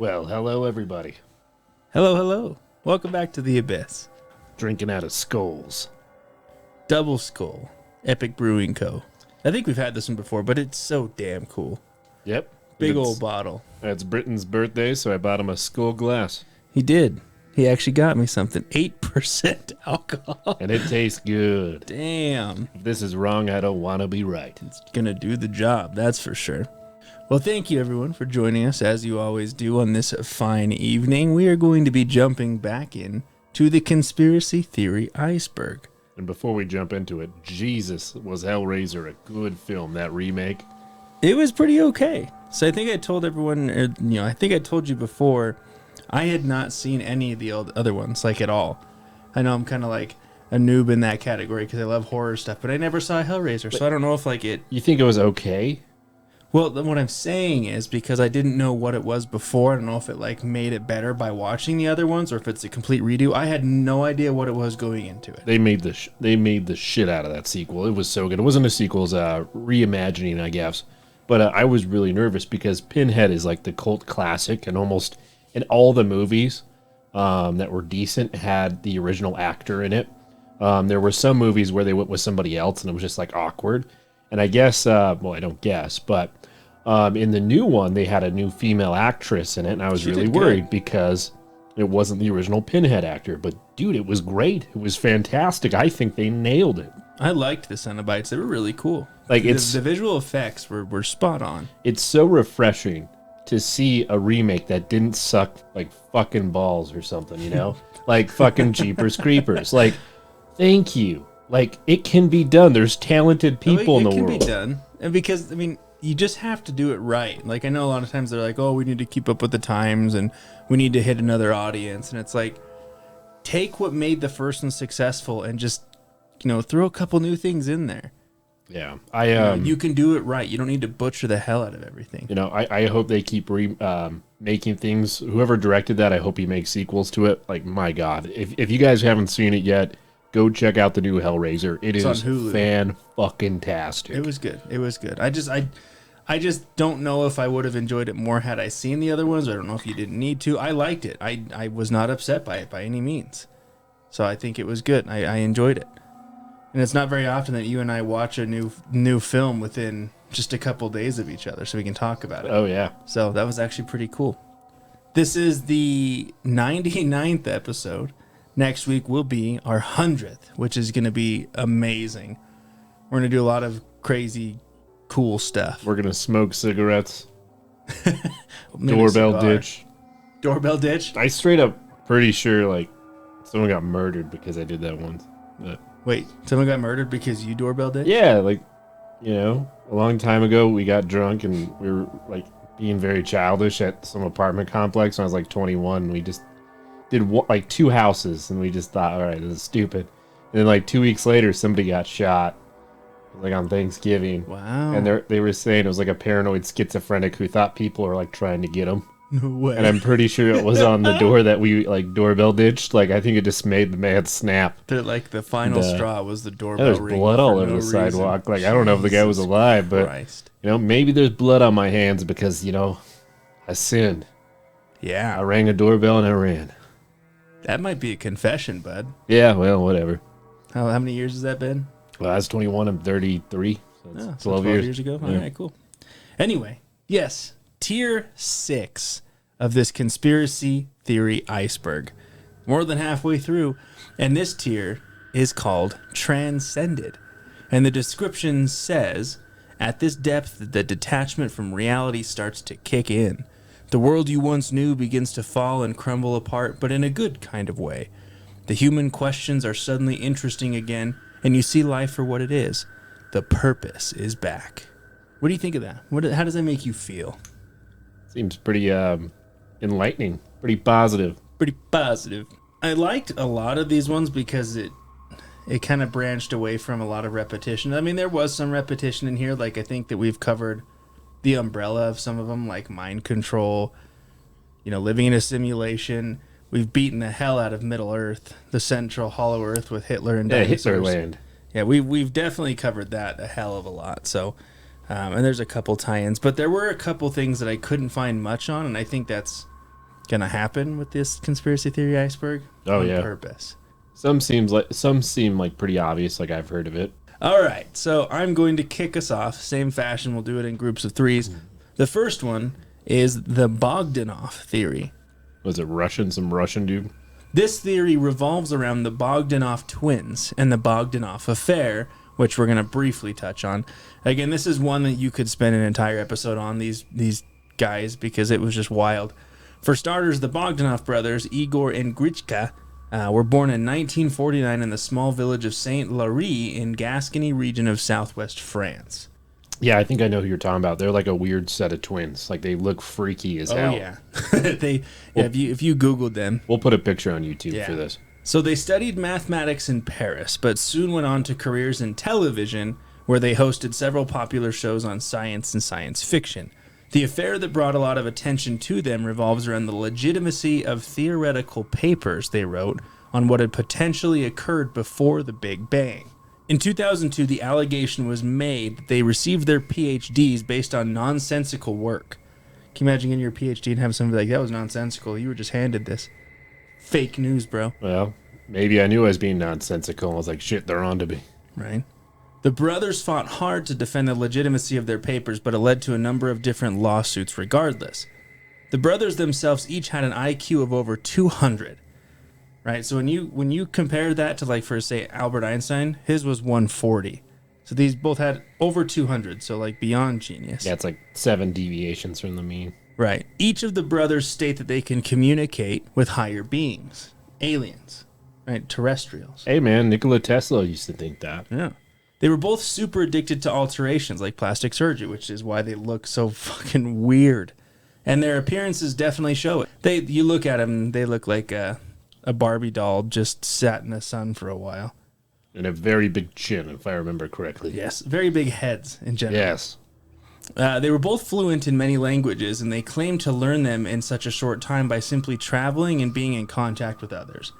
Well, hello everybody. Hello, hello. Welcome back to the Abyss. Drinking out of skulls. Double Skull, Epic Brewing Co. I think we've had this one before, but it's so damn cool. Yep. Big old bottle. It's Britain's birthday, so I bought him a skull glass. He did. He actually got me something. 8% alcohol. And it tastes good. Damn. If this is wrong, I don't want to be right. It's going to do the job, that's for sure. Well, thank you, everyone, for joining us, as you always do on this fine evening. We are going to be jumping back in to the conspiracy theory iceberg. And before we jump into it, Jesus, was Hellraiser a good film, that remake? It was pretty okay. So I think I told everyone, I think I told you before, I had not seen any of the other ones, like, at all. I know I'm kind of like a noob in that category because I love horror stuff, but I never saw Hellraiser, so I don't know if, like, it... You think it was okay? Well, what I'm saying is because I didn't know what it was before, I don't know if it, like, made it better by watching the other ones or if it's a complete redo. I had no idea what it was going into it. They made the shit out of that sequel. It was so good. It wasn't a sequel, it was a reimagining, I guess. But I was really nervous because Pinhead is like the cult classic, and almost in all the movies that were decent had the original actor in it. There were some movies where they went with somebody else and it was just like awkward. And I guess, well, I don't guess, but in the new one, they had a new female actress in it, and I was really worried because it wasn't the original Pinhead actor. But dude, it was great. It was fantastic. I think they nailed it. I liked the Cenobites. They were really cool. Like the visual effects were spot on. It's so refreshing to see a remake that didn't suck like fucking balls or something, you know? Like fucking Jeepers Creepers. Like, thank you. Like, it can be done. There's talented people in the world. It can be done. And because, I mean, you just have to do it right. Like, I know a lot of times they're like, oh, we need to keep up with the times and we need to hit another audience. And it's like, take what made the first one successful and just, throw a couple new things in there. Yeah. You can do it right. You don't need to butcher the hell out of everything. I hope they keep making things. Whoever directed that, I hope he makes sequels to it. Like, my God. If you guys haven't seen it yet, go check out the new Hellraiser. It's is fan-fucking-tastic. It was good. It was good. I just don't know if I would have enjoyed it more had I seen the other ones. I don't know if you didn't need to. I liked it. I was not upset by it by any means. So I think it was good. I enjoyed it. And it's not very often that you and I watch a new film within just a couple days of each other so we can talk about it. Oh, yeah. So that was actually pretty cool. This is the 99th episode. Next week will be our 100th, which is going to be amazing. We're going to do a lot of crazy, cool stuff. We're going to smoke cigarettes. Doorbell ditch. Doorbell ditch? I straight up pretty sure, like, someone got murdered because I did that once. But... Wait, someone got murdered because you doorbell ditched? Yeah, like, a long time ago, we got drunk and we were, like, being very childish at some apartment complex when I was, like, 21. And we just did, like, 2 houses, and we just thought, all right, this is stupid. And then, like, 2 weeks later, somebody got shot, like, on Thanksgiving. Wow. And they were saying it was, like, a paranoid schizophrenic who thought people were, like, trying to get him. No way. And I'm pretty sure it was on the door that we, like, doorbell ditched. Like, I think it just made the man snap. The final straw was the doorbell there's ring. There's blood all over the sidewalk. Like, I don't know if the guy was alive, but, Christ. Maybe there's blood on my hands because, I sinned. Yeah. I rang a doorbell and I ran. That might be a confession, bud. Yeah, well, whatever. How many years has that been? Well, I was 21. I'm 33. So it's 12 years ago. Yeah. All right, cool. Anyway, yes. Tier 6 of this conspiracy theory iceberg. More than halfway through, and this tier is called Transcended. And the description says, at this depth, the detachment from reality starts to kick in. The world you once knew begins to fall and crumble apart, but in a good kind of way. The human questions are suddenly interesting again, and you see life for what it is. The purpose is back. What do you think of that? How does that make you feel? Seems pretty enlightening, pretty positive. Pretty positive. I liked a lot of these ones because it kind of branched away from a lot of repetition. I mean, there was some repetition in here. Like, I think that we've covered the umbrella of some of them, like mind control, living in a simulation. We've beaten the hell out of Middle Earth, the central hollow Earth with Hitler and dinosaurs. Hitler land. Yeah, we've definitely covered that a hell of a lot. So, and there's a couple tie-ins, but there were a couple things that I couldn't find much on, and I think that's gonna happen with this conspiracy theory iceberg. Oh, on yeah. purpose. Some seem like pretty obvious, like I've heard of it. All right, so I'm going to kick us off. Same fashion, we'll do it in groups of threes. The first one is the Bogdanov theory. Was it Russian? Some Russian dude? This theory revolves around the Bogdanov twins and the Bogdanov affair, which we're going to briefly touch on. Again, this is one that you could spend an entire episode on, these guys, because it was just wild. For starters, the Bogdanov brothers, Igor and Grichka, were born in 1949 in the small village of Saint-Lary in Gascony region of southwest France. Yeah, I think I know who you're talking about. They're like a weird set of twins. Like, they look freaky as hell. Oh, yeah. If you Googled them. We'll put a picture on YouTube for this. So they studied mathematics in Paris, but soon went on to careers in television, where they hosted several popular shows on science and science fiction. The affair that brought a lot of attention to them revolves around the legitimacy of theoretical papers they wrote on what had potentially occurred before the Big Bang. In 2002, the allegation was made that they received their PhDs based on nonsensical work. Can you imagine getting your PhD and having somebody like, that was nonsensical, you were just handed this? Fake news, bro. Well, maybe I knew I was being nonsensical. I was like, shit, they're on to me. Right. The brothers fought hard to defend the legitimacy of their papers, but it led to a number of different lawsuits regardless. The brothers themselves each had an IQ of over 200. Right? So when you compare that to, like, for, say, Albert Einstein, his was 140. So these both had over 200, so, like, beyond genius. Yeah, it's like 7 deviations from the mean. Right. Each of the brothers state that they can communicate with higher beings, aliens, right? Terrestrials. Hey, man, Nikola Tesla used to think that. Yeah. They were both super addicted to alterations like plastic surgery, which is why they look so fucking weird. And their appearances definitely show it. You look at them, they look like a Barbie doll just sat in the sun for a while. And a very big chin, if I remember correctly. Yes, very big heads in general. Yes. They were both fluent in many languages, and they claimed to learn them in such a short time by simply traveling and being in contact with others.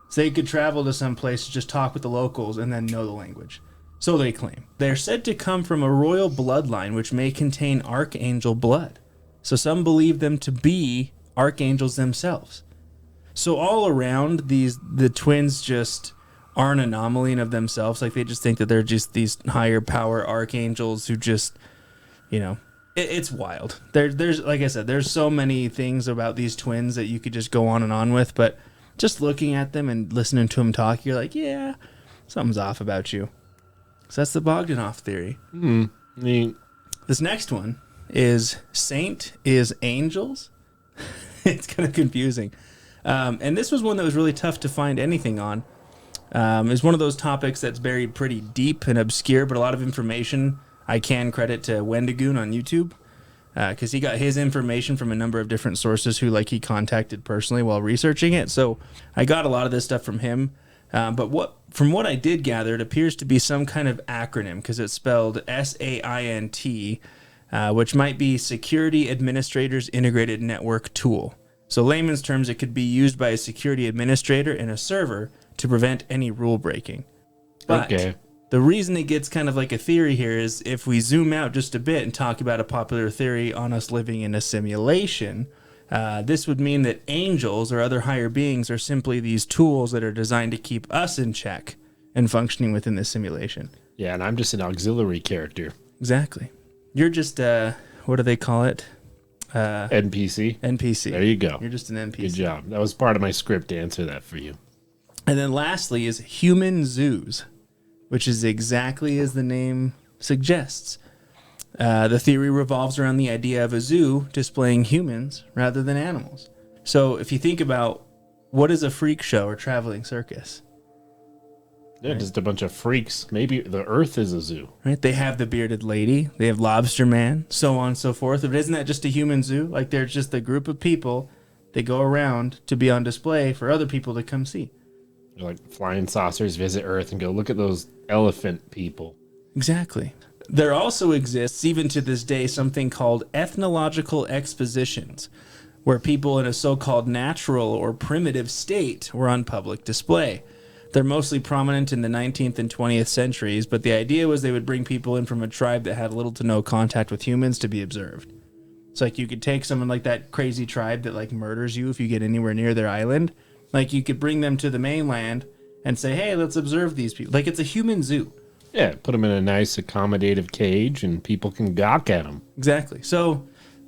So they could travel to some place to just talk with the locals and then know the language. So they claim. They're said to come from a royal bloodline which may contain archangel blood. So some believe them to be archangels themselves. So all around, the twins just are an anomaly in of themselves. Like, they just think that they're just these higher power archangels who just, you know, it's wild. There's like I said, there's so many things about these twins that you could just go on and on with, but just looking at them and listening to them talk, you're like, yeah, something's off about you. So that's the Bogdanov theory. This next one is Saint is Angels. It's kind of confusing. And this was one that was really tough to find anything on. It's one of those topics that's buried pretty deep and obscure, but a lot of information I can credit to Wendigoon on YouTube, because he got his information from a number of different sources who, like, he contacted personally while researching it. So I got a lot of this stuff from him. But from what I did gather, it appears to be some kind of acronym, because it's spelled SAINT, which might be Security Administrators Integrated Network Tool. So layman's terms, it could be used by a security administrator in a server to prevent any rule breaking. But the reason it gets kind of like a theory here is if we zoom out just a bit and talk about a popular theory on us living in a simulation, this would mean that angels or other higher beings are simply these tools that are designed to keep us in check and functioning within the simulation. Yeah, and I'm just an auxiliary character. Exactly. You're just, what do they call it? NPC. NPC. There you go. You're just an NPC. Good job. That was part of my script to answer that for you. And then lastly is human zoos, which is exactly as the name suggests. The theory revolves around the idea of a zoo displaying humans rather than animals. So if you think about what is a freak show or traveling circus? Yeah, right? Just a bunch of freaks. Maybe the Earth is a zoo. Right? They have the bearded lady, they have Lobster Man, so on and so forth. But isn't that just a human zoo? Like, they're just a group of people that go around to be on display for other people to come see. They're like flying saucers visit Earth and go, look at those elephant people. Exactly. There also exists, even to this day, something called ethnological expositions, where people in a so-called natural or primitive state were on public display. They're mostly prominent in the 19th and 20th centuries, but the idea was they would bring people in from a tribe that had little to no contact with humans to be observed. So like you could take someone like that crazy tribe that like murders you if you get anywhere near their island. Like you could bring them to the mainland and say, hey, let's observe these people. Like it's a human zoo. Yeah, put them in a nice accommodative cage and people can gawk at them. Exactly. So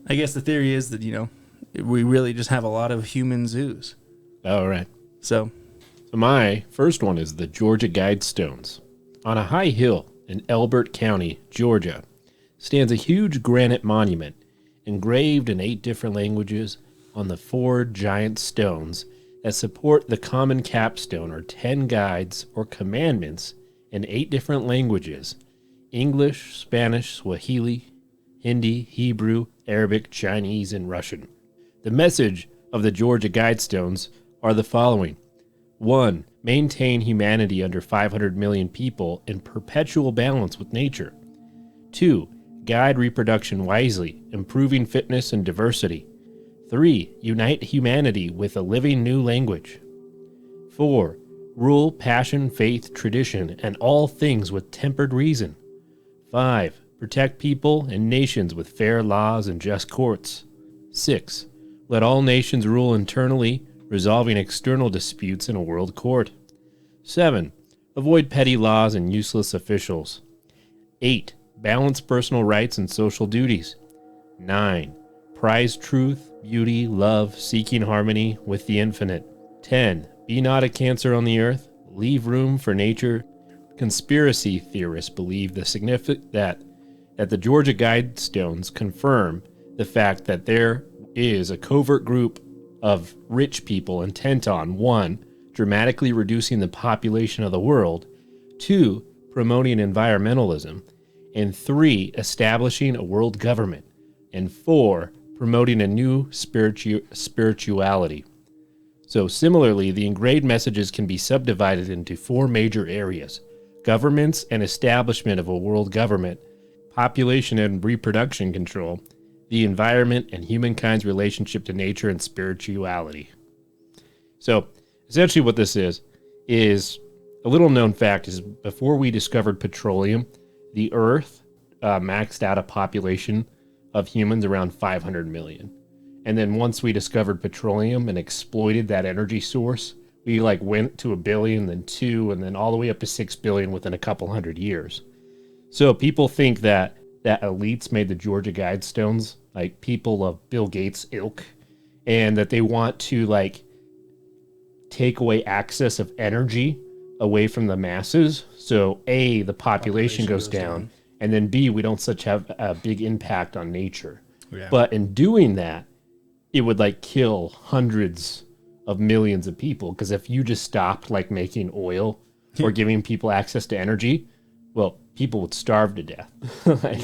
I guess the theory is that, we really just have a lot of human zoos. All right. So my first one is the Georgia Guidestones. On a high hill in Elbert County, Georgia, stands a huge granite monument engraved in 8 different languages on the 4 giant stones that support the common capstone or 10 guides or commandments in 8 different languages: English, Spanish, Swahili, Hindi, Hebrew, Arabic, Chinese, and Russian. The message of the Georgia Guidestones are the following. 1. Maintain humanity under 500 million people in perpetual balance with nature. 2. Guide reproduction wisely, improving fitness and diversity. 3. Unite humanity with a living new language. 4. Rule passion, faith, tradition, and all things with tempered reason. 5. Protect people and nations with fair laws and just courts. 6. Let all nations rule internally, resolving external disputes in a world court. 7. Avoid petty laws and useless officials. 8. Balance personal rights and social duties. 9. Prize truth, beauty, love, seeking harmony with the infinite. 10. Be not a cancer on the earth. Leave room for nature. Conspiracy theorists believe that the Georgia Guidestones confirm the fact that there is a covert group of rich people intent on 1. Dramatically reducing the population of the world, 2. Promoting environmentalism, and 3. Establishing a world government, and 4. Promoting a new spirituality. So similarly, the engraved messages can be subdivided into 4 major areas: governments and establishment of a world government, population and reproduction control, the environment and humankind's relationship to nature, and spirituality. So essentially what this is a little known fact is before we discovered petroleum, the Earth maxed out a population of humans around 500 million. And then once we discovered petroleum and exploited that energy source, we went to 1 billion, then 2, and then all the way up to 6 billion within a couple hundred years. So people think that elites made the Georgia Guidestones, like people of Bill Gates' ilk, and that they want to take away access of energy away from the masses. So A, the population goes down, and then B, we don't have a big impact on nature. Yeah. But in doing that, it would kill hundreds of millions of people, because if you just stopped making oil or giving people access to energy, well, people would starve to death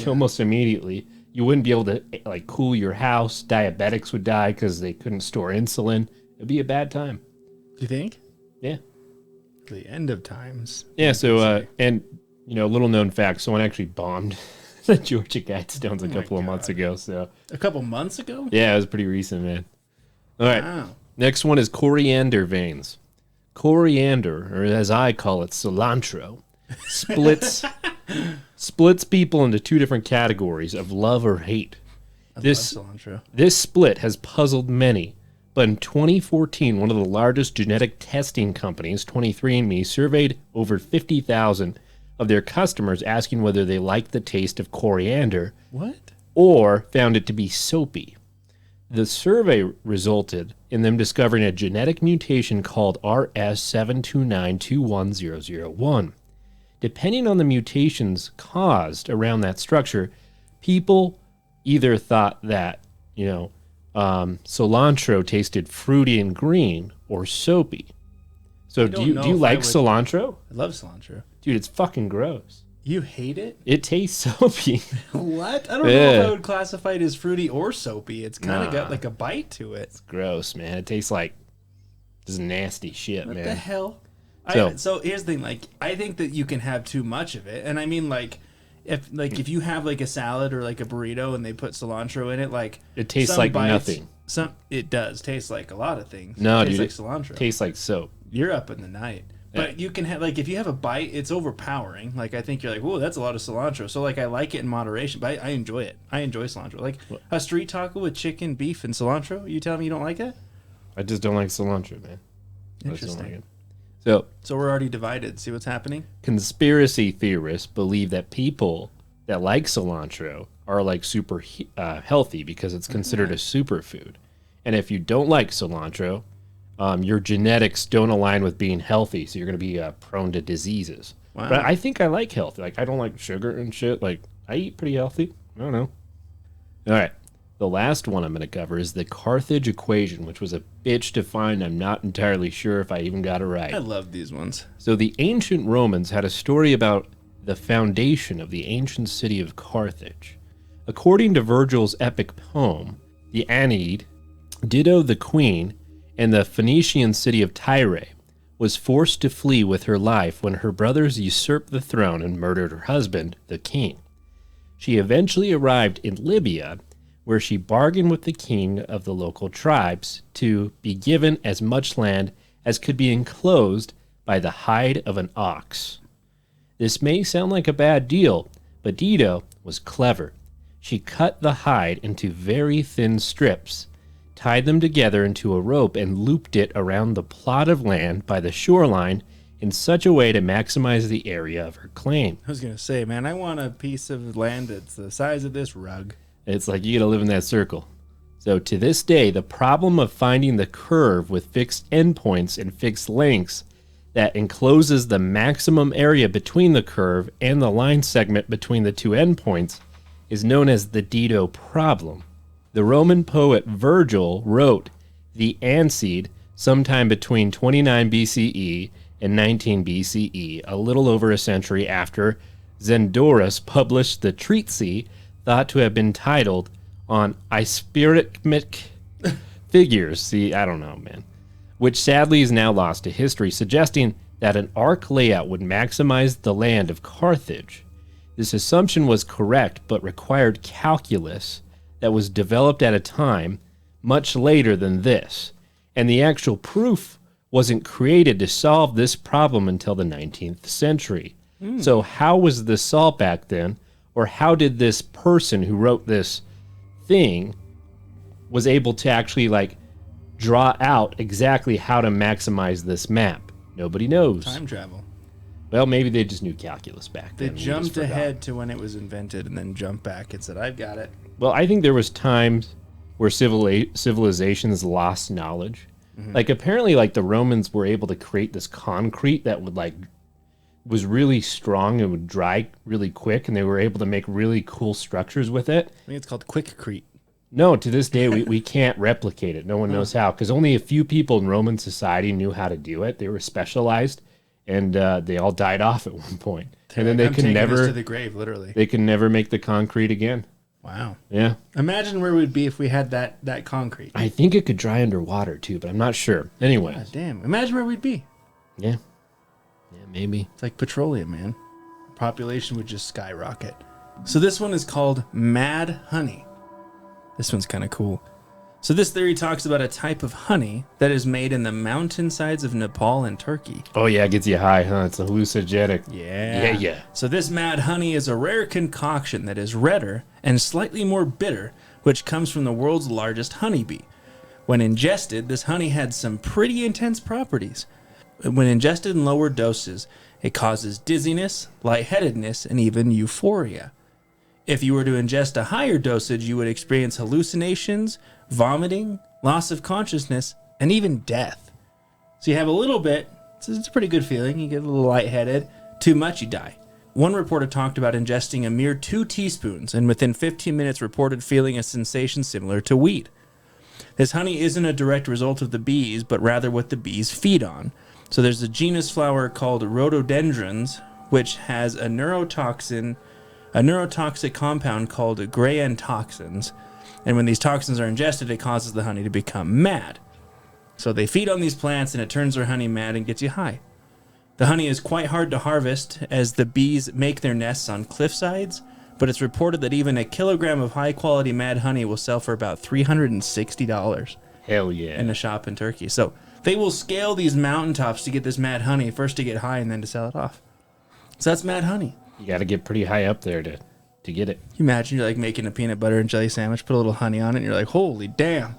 almost immediately. You wouldn't be able to cool your house. Diabetics would die because they couldn't store insulin. It'd be a bad time. Do you think? Yeah. The end of times. Yeah. So and a little known fact: someone actually bombed the Georgia Guidestones a couple of months ago. So a couple months ago? Yeah, it was pretty recent, man. All right. Wow. Next one is coriander veins. Coriander, or as I call it, cilantro, splits people into 2 different categories of love or hate. I love cilantro. This split has puzzled many, but in 2014, one of the largest genetic testing companies, 23andMe, surveyed over 50,000 of their customers, asking whether they liked the taste of coriander. What? Or found it to be soapy. The survey resulted in them discovering a genetic mutation called RS729210001. Depending on the mutations caused around that structure, people either thought that, cilantro tasted fruity and green or soapy. So do you like cilantro? I love cilantro. Dude, it's fucking gross. You hate it? It tastes soapy. What? I don't know if I would classify it as fruity or soapy. It's kind of got a bite to it. It's gross, man. It tastes like this nasty shit, man. What the hell? So here's the thing. I think that you can have too much of it. And I mean, if you have a salad or a burrito and they put cilantro in it, it tastes like nothing. It does taste like a lot of things. No, it tastes dude, like cilantro. Tastes like soap. You're up in the night. But you can have, like, if you have a bite, it's overpowering. Like, I think you're like, whoa, that's a lot of cilantro. So, like, I like it in moderation, but I enjoy it. I enjoy cilantro. Like, a street taco with chicken, beef, and cilantro, you tell me you don't like it? I just don't like cilantro, man. Interesting. So we're already divided. See what's happening? Conspiracy theorists believe that people that like cilantro are, like, super healthy because it's considered a superfood. And if you don't like cilantro, your genetics don't align with being healthy, so you're going to be prone to diseases. Wow. But I think I like healthy. Like, I don't like sugar and shit. Like, I eat pretty healthy. I don't know. All right. The last one I'm going to cover is the Carthage equation, which was a bitch to find. I'm not entirely sure if I even got it right. I love these ones. So the ancient Romans had a story about the foundation of the ancient city of Carthage. According to Virgil's epic poem, the Aeneid, Dido the queen, and the Phoenician city of Tyre was forced to flee with her life when her brothers usurped the throne and murdered her husband, the king. She eventually arrived in Libya, where she bargained with the king of the local tribes to be given as much land as could be enclosed by the hide of an ox. This may sound like a bad deal, but Dido was clever. She cut the hide into very thin strips, tied them together into a rope, and looped it around the plot of land by the shoreline in such a way to maximize the area of her claim. I was going to say, man, I want a piece of land that's the size of this rug. It's like you got to live in that circle. So to this day, the problem of finding the curve with fixed endpoints and fixed lengths that encloses the maximum area between the curve and the line segment between the two endpoints is known as the Dido Problem. The Roman poet Virgil wrote the Aeneid sometime between 29 BCE and 19 BCE, a little over a century after Zenodorus published the treatise thought to have been titled on Iceberg figures. See, I don't know, man. Which sadly is now lost to history, suggesting that an arc layout would maximize the land of Carthage. This assumption was correct, but required calculus that was developed at a time much later than this, and the actual proof wasn't created to solve this problem until the 19th century. So how was this solved back then, or how did this person who wrote this thing was able to actually, like, draw out exactly how to maximize this map? Nobody knows. Time travel. Well, maybe they just knew calculus back then. They jumped ahead to when it was invented and then jumped back and said, I've got it. Well, I think there was times where civilizations lost knowledge. Like, apparently, like, the Romans were able to create this concrete that would, like, was really strong and would dry really quick, and they were able to make really cool structures with it. I think it's called Quickcrete. No, to this day, we can't replicate it. No one knows how, because only a few people in Roman society knew how to do it. They were specialized, and they all died off at one point. And then they could never, to the grave, literally. They could never make the concrete again. Wow. Yeah. Imagine where we'd be if we had that concrete. I think it could dry underwater, too, but I'm not sure. Anyway. God damn. Imagine where we'd be. Yeah. Yeah, maybe. It's like petroleum, man. Population would just skyrocket. So this one is called Mad Honey. This one's kind of cool. So this theory talks about a type of honey that is made in the mountainsides of Nepal and Turkey. Oh, yeah, it gets you high, huh? It's a hallucinogenic. Yeah. So this mad honey is a rare concoction that is redder and slightly more bitter, which comes from the world's largest honeybee. When ingested, this honey had some pretty intense properties. When ingested in lower doses, it causes dizziness, lightheadedness, and even euphoria. If you were to ingest a higher dosage, you would experience hallucinations, vomiting, loss of consciousness, and even death. So you have a little bit, it's a pretty good feeling, you get a little lightheaded. Too much, you die. One reporter talked about ingesting a mere 2 teaspoons, and within 15 minutes reported feeling a sensation similar to weed. This honey isn't a direct result of the bees, but rather what the bees feed on. So there's a genus flower called rhododendrons, which has a neurotoxic compound called grayantoxins. And when these toxins are ingested, it causes the honey to become mad. So they feed on these plants, and it turns their honey mad and gets you high. The honey is quite hard to harvest, as the bees make their nests on cliff sides, but it's reported that even a kilogram of high-quality mad honey will sell for about $360. Hell yeah. In a shop in Turkey. So They will scale these mountaintops to get this mad honey, first to get high and then to sell it off. So that's mad honey. You got to get pretty high up there to get it. You imagine you're like making a peanut butter and jelly sandwich, put a little honey on it, and you're like, holy damn.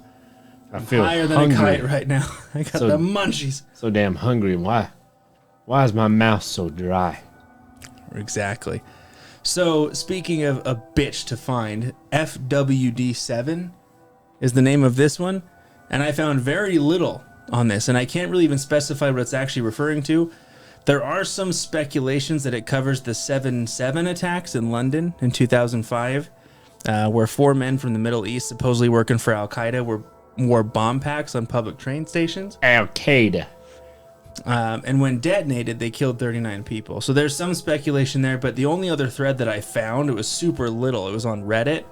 I feel higher than hungry. a kite right now. I got the munchies. So damn hungry. Why is my mouth so dry? Exactly. So speaking of a bitch to find, FWD7 is the name of this one. And I found very little on this. And I can't really even specify what it's actually referring to. There are some speculations that it covers the 7/7 attacks in London in 2005, where 4 men from the Middle East, supposedly working for Al-Qaeda, wore bomb packs on public train stations. Al-Qaeda. And when detonated, they killed 39 people. So there's some speculation there, but the only other thread that I found, it was super little. It was on Reddit,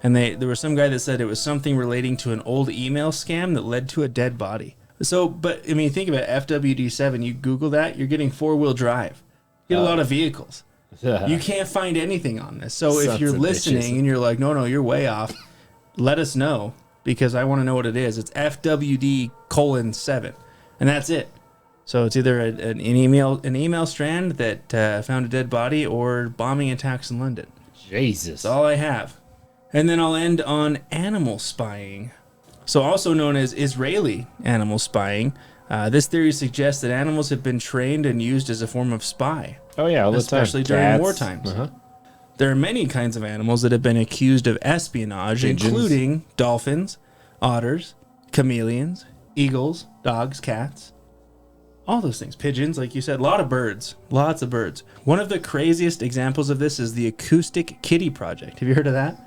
and there was some guy that said it was something relating to an old email scam that led to a dead body. So, but I mean, think about FWD7. You Google that, you're getting 4-wheel drive. You get a lot of vehicles. You can't find anything on this. So if you're listening and you're like, no, you're way off, let us know, because I want to know what it is. It's FWD:7, and that's it. So it's either an email strand that found a dead body or bombing attacks in London. Jesus. That's all I have. And then I'll end on animal spying. So also known as Israeli animal spying, this theory suggests that animals have been trained and used as a form of spy. Oh yeah, all the time. Especially during war times. Uh-huh. There are many kinds of animals that have been accused of espionage, Pigeons. including dolphins, otters, chameleons, eagles, dogs, cats. All those things. Pigeons, like you said. A lot of birds. Lots of birds. One of the craziest examples of this is the Acoustic Kitty Project. Have you heard of that?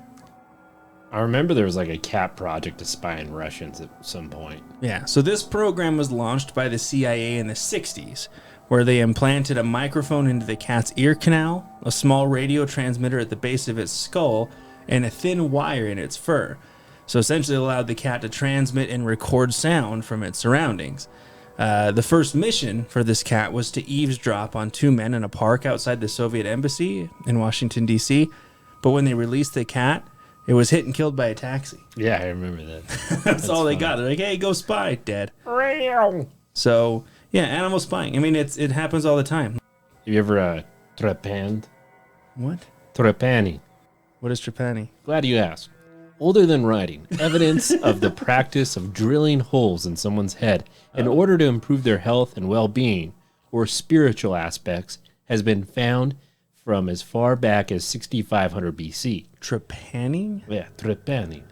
I remember there was like a cat project to spy on Russians at some point. Yeah. So this program was launched by the CIA in the 60s, where they implanted a microphone into the cat's ear canal, a small radio transmitter at the base of its skull, and a thin wire in its fur. So essentially allowed the cat to transmit and record sound from its surroundings. The first mission for this cat was to eavesdrop on 2 men in a park outside the Soviet embassy in Washington, D.C. But when they released the cat, it was hit and killed by a taxi. Yeah, I remember that. That's all they got. They're like, hey, go spy, dead. Real. So, yeah, animal spying. I mean, it happens all the time. Have you ever trepanned? What? Trepani. What is trepani? Glad you asked. Older than writing, evidence of the practice of drilling holes in someone's head in order to improve their health and well-being or spiritual aspects has been found from as far back as 6500 BC. Trepanning? Yeah, trepanning.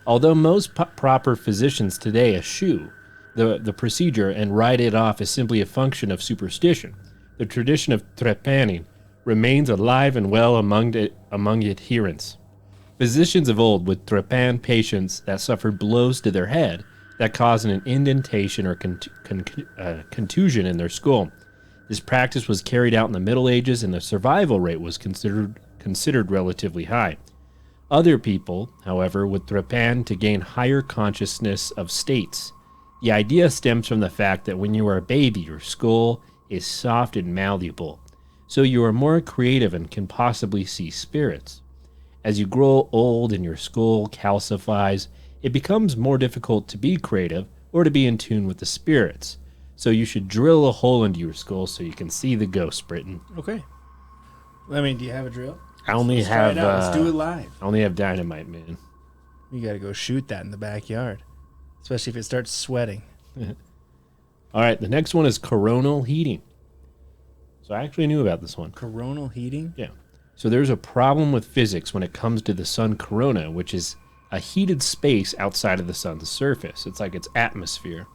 Although most proper physicians today eschew the procedure and write it off as simply a function of superstition, the tradition of trepanning remains alive and well among adherents. Physicians of old would trepan patients that suffered blows to their head that caused an indentation or contusion in their skull. This practice was carried out in the Middle Ages, and the survival rate was considered relatively high. Other people, however, would trepan to gain higher consciousness of states. The idea stems from the fact that when you are a baby, your skull is soft and malleable, so you are more creative and can possibly see spirits. As you grow old and your skull calcifies, it becomes more difficult to be creative or to be in tune with the spirits. So you should drill a hole into your skull so you can see the ghosts, Britain. Okay. I mean, do you have a drill? I only Let's have. try it out. Let's do it live. I only have dynamite, man. You got to go shoot that in the backyard, especially if it starts sweating. All right, the next one is coronal heating. So I actually knew about this one. Coronal heating? Yeah. So there's a problem with physics when it comes to the sun corona, which is a heated space outside of the sun's surface. It's like its atmosphere.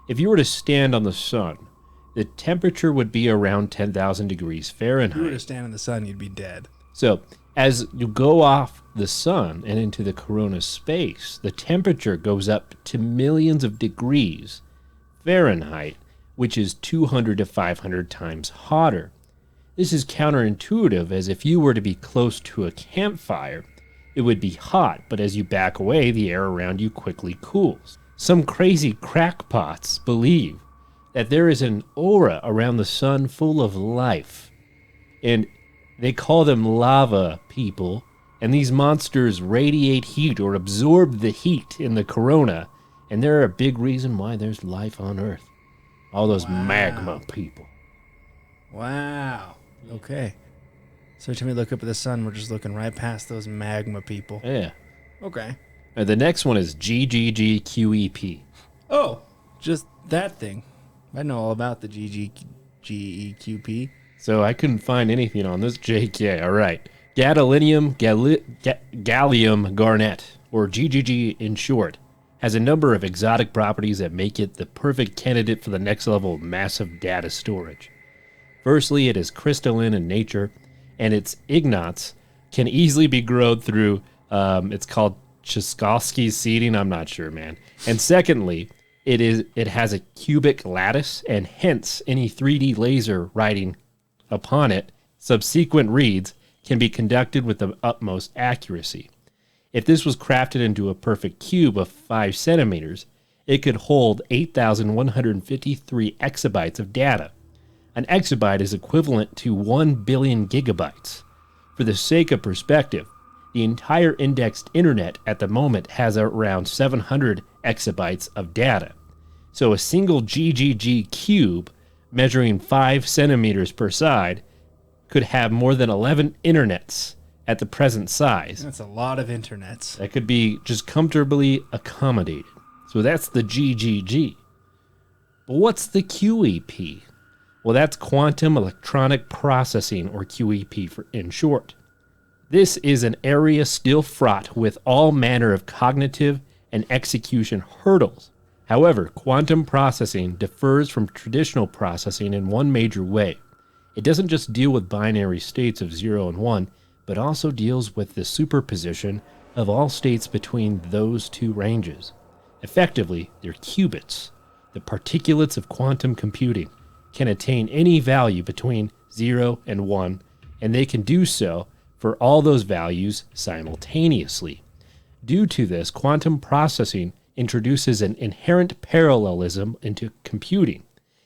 If you were to stand on the sun, the temperature would be around 10,000 degrees Fahrenheit. If you were to stand in the sun, you'd be dead. So as you go off the sun and into the corona space, the temperature goes up to millions of degrees Fahrenheit, which is 200 to 500 times hotter. This is counterintuitive, as if you were to be close to a campfire, it would be hot, but as you back away, the air around you quickly cools. Some crazy crackpots believe that there is an aura around the sun full of life, and they call them lava people, and these monsters radiate heat or absorb the heat in the corona And they're a big reason why there's life on Earth. All those magma people. Wow. Okay. So every time we look up at the sun, we're just looking right past those magma people. Yeah. Okay. The next one is GGGQEP. Oh, just that thing. I know all about the GGGEQP. So I couldn't find anything on this. JK, all right. Gadolinium gallium garnet, or GGG in short, has a number of exotic properties that make it the perfect candidate for the next level of massive data storage. Firstly, it is crystalline in nature, and its ignats can easily be grown through, it's called Tchaikovsky seeding, I'm not sure, man. And secondly, it has a cubic lattice, and hence any 3D laser writing upon it, subsequent reads, can be conducted with the utmost accuracy. If this was crafted into a perfect cube of 5 centimeters, it could hold 8,153 exabytes of data. An exabyte is equivalent to 1 billion gigabytes. For the sake of perspective, the entire indexed internet at the moment has around 700 exabytes of data. So a single GGG cube measuring 5 centimeters per side could have more than 11 internets at the present size. That's a lot of internets. That could be just comfortably accommodated. So that's the GGG. But what's the QEP? Well, that's quantum electronic processing, or QEP in short. This is an area still fraught with all manner of cognitive and execution hurdles. However, quantum processing differs from traditional processing in one major way. It doesn't just deal with binary states of 0 and 1, but also deals with the superposition of all states between those two ranges. Effectively, they're qubits. The particulates of quantum computing can attain any value between 0 and 1, and they can do so for all those values simultaneously. Due to this, quantum processing introduces an inherent parallelism into computing,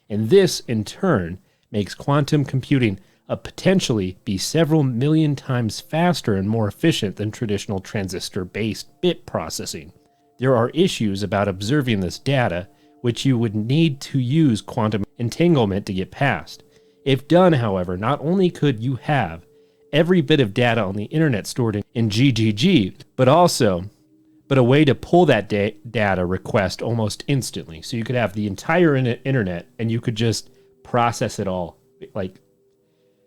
and this, in turn, makes quantum computing potentially be several million times faster and more efficient than traditional transistor-based bit processing. There are issues about observing this data, which you would need to use quantum entanglement to get past. If done, however, not only could you have every bit of data on the internet stored in GGG, but a way to pull that data request almost instantly. So you could have the entire internet, and you could just process it all, like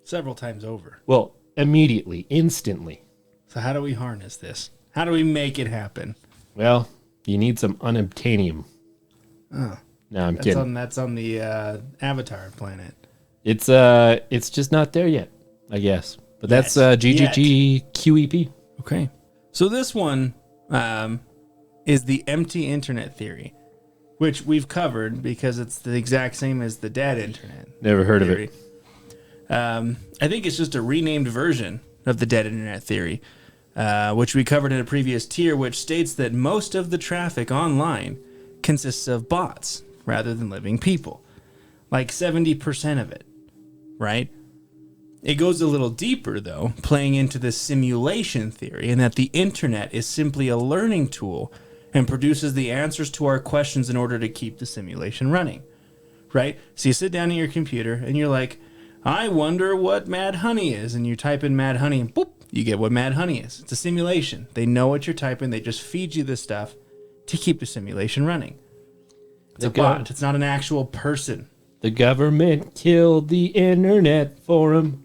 several times over. Well, immediately, instantly. So how do we harness this? How do we make it happen? Well, you need some unobtainium. Oh. No, I'm kidding. That's on the Avatar planet. It's just not there yet, I guess. But that's GGG QEP. Okay. So this one is the empty internet theory, which we've covered because it's the exact same as the dead internet. Never heard of it. I think it's just a renamed version of the dead internet theory, which we covered in a previous tier, which states that most of the traffic online consists of bots rather than living people. Like 70% of it, right? It goes a little deeper, though, playing into the simulation theory, and that the internet is simply a learning tool and produces the answers to our questions in order to keep the simulation running, right? So you sit down at your computer and you're like, I wonder what Mad Honey is. And you type in Mad Honey and boop, you get what Mad Honey is. It's a simulation. They know what you're typing. They just feed you this stuff to keep the simulation running. It's a bot. It's not an actual person. The government killed the internet for them.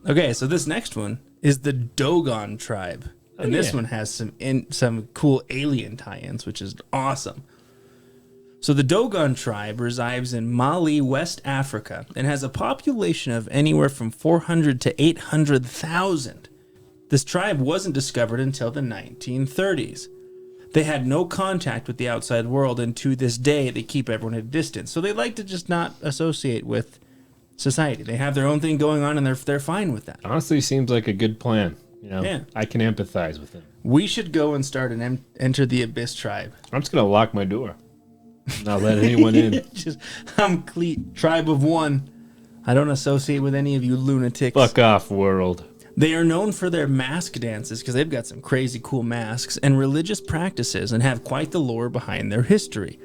Okay, so this next one is the Dogon Tribe. And this one has some cool alien tie-ins, which is awesome. So the Dogon Tribe resides in Mali, West Africa, and has a population of anywhere from 400 to 800,000. This tribe wasn't discovered until the 1930s. They had no contact with the outside world, and to this day, they keep everyone at a distance. So they like to just not associate with society. They have their own thing going on, and they're fine with that. Honestly, seems like a good plan. You know, I can empathize with them. We should go and start an Enter the Abyss tribe. I'm just going to lock my door. Not let anyone in. I'm tribe of one. I don't associate with any of you lunatics. Fuck off, world. They are known for their mask dances because they've got some crazy cool masks and religious practices and have quite the lore behind their history.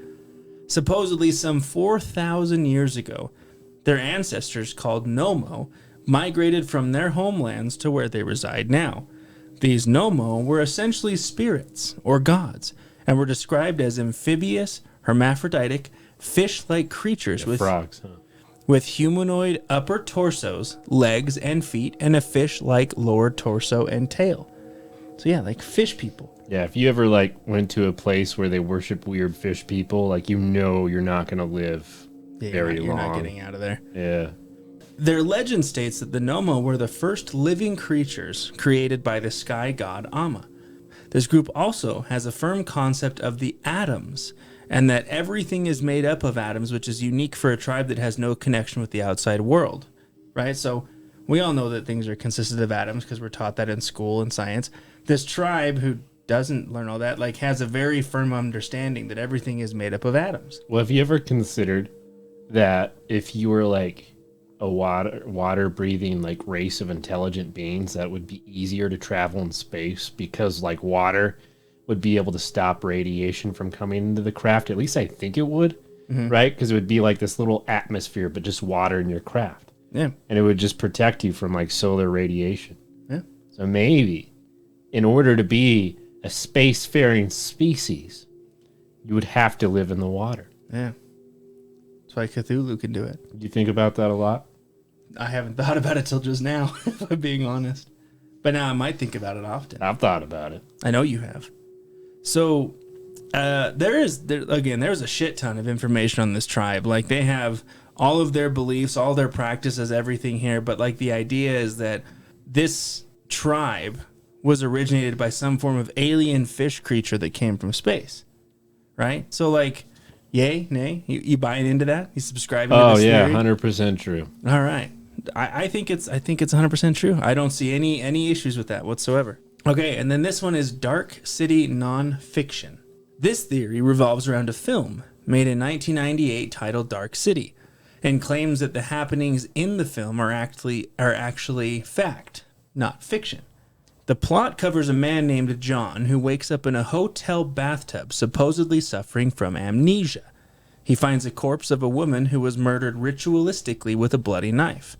Supposedly, some 4,000 years ago, their ancestors, called Nomo, migrated from their homelands to where they reside now. These Nomo were essentially spirits or gods and were described as amphibious, hermaphroditic, fish-like creatures with frogs, huh? With humanoid upper torsos, legs and feet, and a fish-like lower torso and tail. So yeah, like fish people. Yeah, if you ever like went to a place where they worship weird fish people, like you're not gonna live very long. You're not getting out of there. Yeah. Their legend states that the Nomo were the first living creatures created by the sky god Amma. This group also has a firm concept of the atoms, and that everything is made up of atoms, which is unique for a tribe that has no connection with the outside world, right? So we all know that things are consisted of atoms because we're taught that in school and science. This tribe who doesn't learn all that, like, has a very firm understanding that everything is made up of atoms. Well, have you ever considered that if you were like a water breathing like race of intelligent beings, that would be easier to travel in space because like water would be able to stop radiation from coming into the craft? At least I think it would, right? Because it would be like this little atmosphere, but just water in your craft. Yeah. And it would just protect you from like solar radiation. Yeah. So maybe in order to be a spacefaring species, you would have to live in the water. Yeah. That's why Cthulhu can do it. Do you think about that a lot? I haven't thought about it till just now, if I'm being honest. But now I might think about it often. I've thought about it. I know you have. So there's a shit ton of information on this tribe. Like, they have all of their beliefs, all their practices, everything here. But like, the idea is that this tribe was originated by some form of alien fish creature that came from space, right? So like, yay, nay, you buying into that? You subscribing to this theory? 100% true. All right. I think it's 100% true. I don't see any issues with that whatsoever. Okay, and then this one is Dark City Nonfiction. This theory revolves around a film made in 1998 titled Dark City, and claims that the happenings in the film are actually fact, not fiction. The plot covers a man named John who wakes up in a hotel bathtub, supposedly suffering from amnesia. He finds a corpse of a woman who was murdered ritualistically with a bloody knife.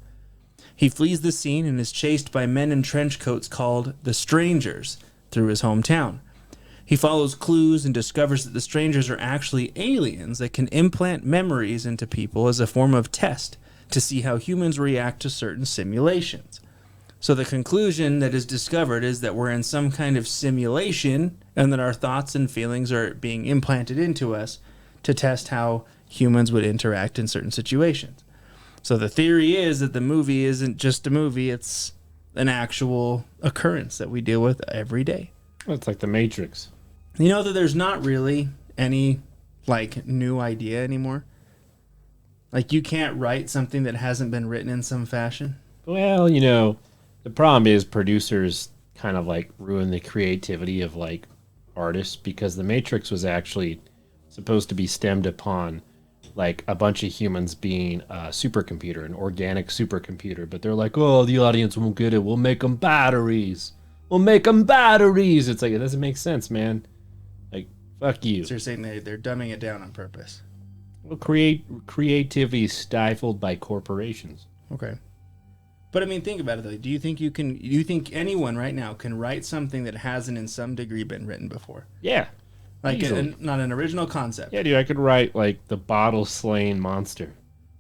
He flees the scene and is chased by men in trench coats called the Strangers through his hometown. He follows clues and discovers that the Strangers are actually aliens that can implant memories into people as a form of test to see how humans react to certain simulations. So the conclusion that is discovered is that we're in some kind of simulation and that our thoughts and feelings are being implanted into us to test how humans would interact in certain situations. So the theory is that the movie isn't just a movie, it's an actual occurrence that we deal with every day. Well, it's like the Matrix. You know that there's not really any like new idea anymore? Like, you can't write something that hasn't been written in some fashion? Well, the problem is producers kind of like ruin the creativity of like artists, because the Matrix was actually supposed to be stemmed upon like a bunch of humans being a supercomputer, an organic supercomputer, but they're like, oh, the audience won't get it. We'll make them batteries. It's like, it doesn't make sense, man. Like, fuck you. So you're saying they're dumbing it down on purpose? Well, creativity is stifled by corporations. Okay. But I mean, think about it though. Do you think anyone right now can write something that hasn't in some degree been written before? Yeah. Like not an original concept. Yeah, dude, I could write like the bottle slaying monster.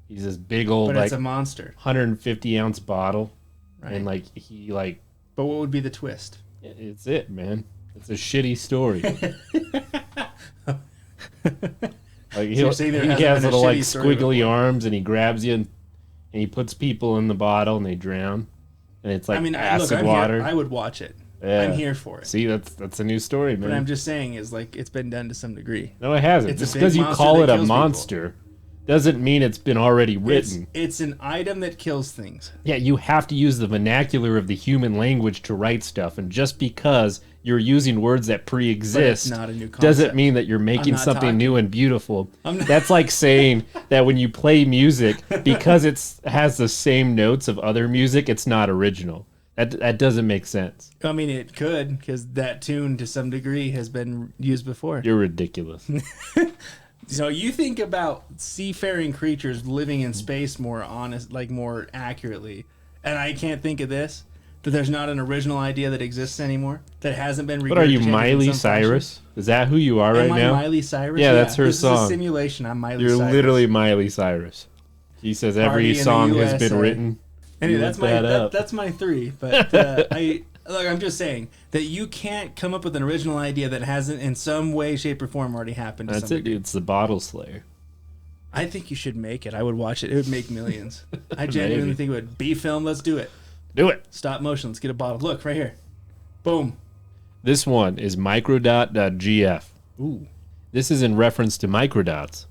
He's this big old, but like, it's a monster, 150-ounce bottle, right? And like he like. But what would be the twist? It's it, man. It's a shitty story. Like he has little like squiggly arms, and he grabs you, and he puts people in the bottle, and they drown, and it's like acid water. I would watch it. Yeah. I'm here for it. See, that's a new story, man. But I'm just saying, is like, it's been done to some degree. No, it hasn't. Just because you call it a monster doesn't mean it's been already written. It's an item that kills things. Yeah, you have to use the vernacular of the human language to write stuff, and just because you're using words that pre-exist doesn't mean that you're making something new and beautiful. That's like saying that when you play music, because it has the same notes of other music, it's not original. That doesn't make sense. I mean, it could, because that tune to some degree has been used before. You're ridiculous. So you think about seafaring creatures living in space more honest, like more accurately, and I can't think of this, that there's not an original idea that exists anymore, that hasn't been. What are you, Miley Cyrus? Fashion? Is that who you are right now? Miley Cyrus? Yeah, that's her song. This is a simulation. I'm Miley Cyrus. You're literally Miley Cyrus. He says every song has been written. Anyway, that's my 3. But I'm just saying that you can't come up with an original idea that hasn't, in some way, shape, or form, already happened. That's it. It's the Bottle Slayer. I think you should make it. I would watch it. It would make millions. I genuinely think it would. B-film. Let's do it. Do it. Stop motion. Let's get a bottle. Look right here. Boom. This one is Microdot.gf. Ooh. This is in reference to microdots.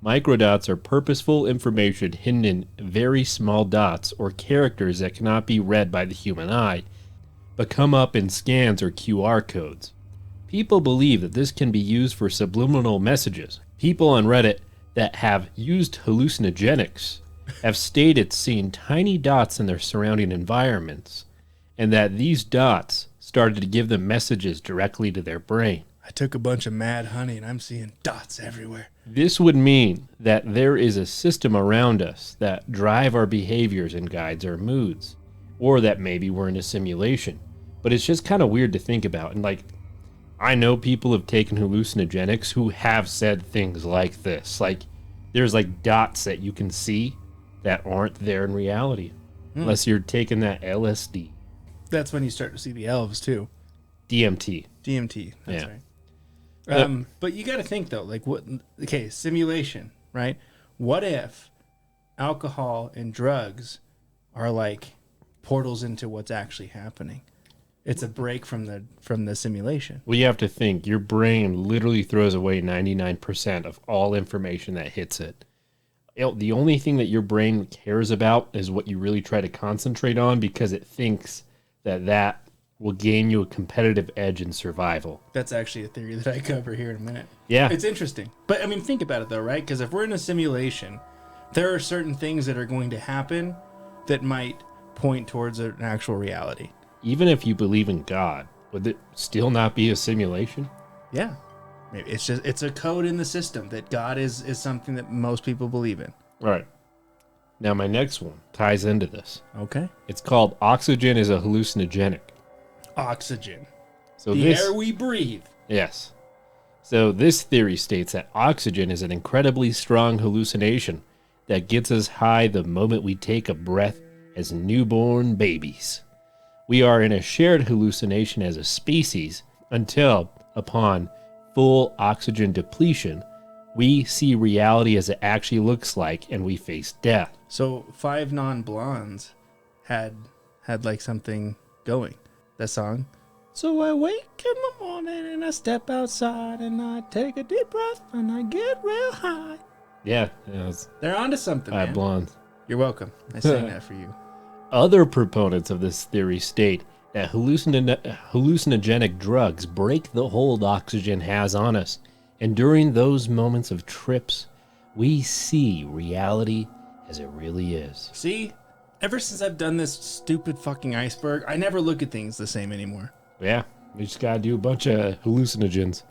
Microdots are purposeful information hidden in very small dots or characters that cannot be read by the human eye, but come up in scans or QR codes. People believe that this can be used for subliminal messages. People on Reddit that have used hallucinogenics have stated seeing tiny dots in their surrounding environments, and that these dots started to give them messages directly to their brain. I took a bunch of mad honey and I'm seeing dots everywhere. This would mean that there is a system around us that drive our behaviors and guides our moods, or that maybe we're in a simulation. But it's just kind of weird to think about. And like, I know people have taken hallucinogenics who have said things like this. Like, there's like dots that you can see that aren't there in reality, unless you're taking that LSD. That's when you start to see the elves too. DMT. That's right. But you got to think though, like simulation, right? What if alcohol and drugs are like portals into what's actually happening? It's a break from the simulation. Well, you have to think, your brain literally throws away 99% of all information that hits it. The only thing that your brain cares about is what you really try to concentrate on, because it thinks that will gain you a competitive edge in survival. That's actually a theory that I cover here in a minute. Yeah. It's interesting. But, I mean, think about it, though, right? Because if we're in a simulation, there are certain things that are going to happen that might point towards an actual reality. Even if you believe in God, would it still not be a simulation? Yeah. Maybe it's a code in the system that God is something that most people believe in. All right. Now, my next one ties into this. Okay. It's called Oxygen is a Hallucinogenic. Oxygen. So the air we breathe. Yes. So this theory states that oxygen is an incredibly strong hallucination that gets us high the moment we take a breath as newborn babies. We are in a shared hallucination as a species until, upon full oxygen depletion, we see reality as it actually looks like and we face death. So 5 Non-Blondes had like something going. That song. So I wake in the morning and I step outside and I take a deep breath and I get real high. Yeah. They're onto something, man. Blondes. You're welcome. I sang that for you. Other proponents of this theory state that hallucinogenic drugs break the hold oxygen has on us, and during those moments of trips, we see reality as it really is. See? Ever since I've done this stupid fucking iceberg, I never look at things the same anymore. Yeah, we just gotta do a bunch of hallucinogens.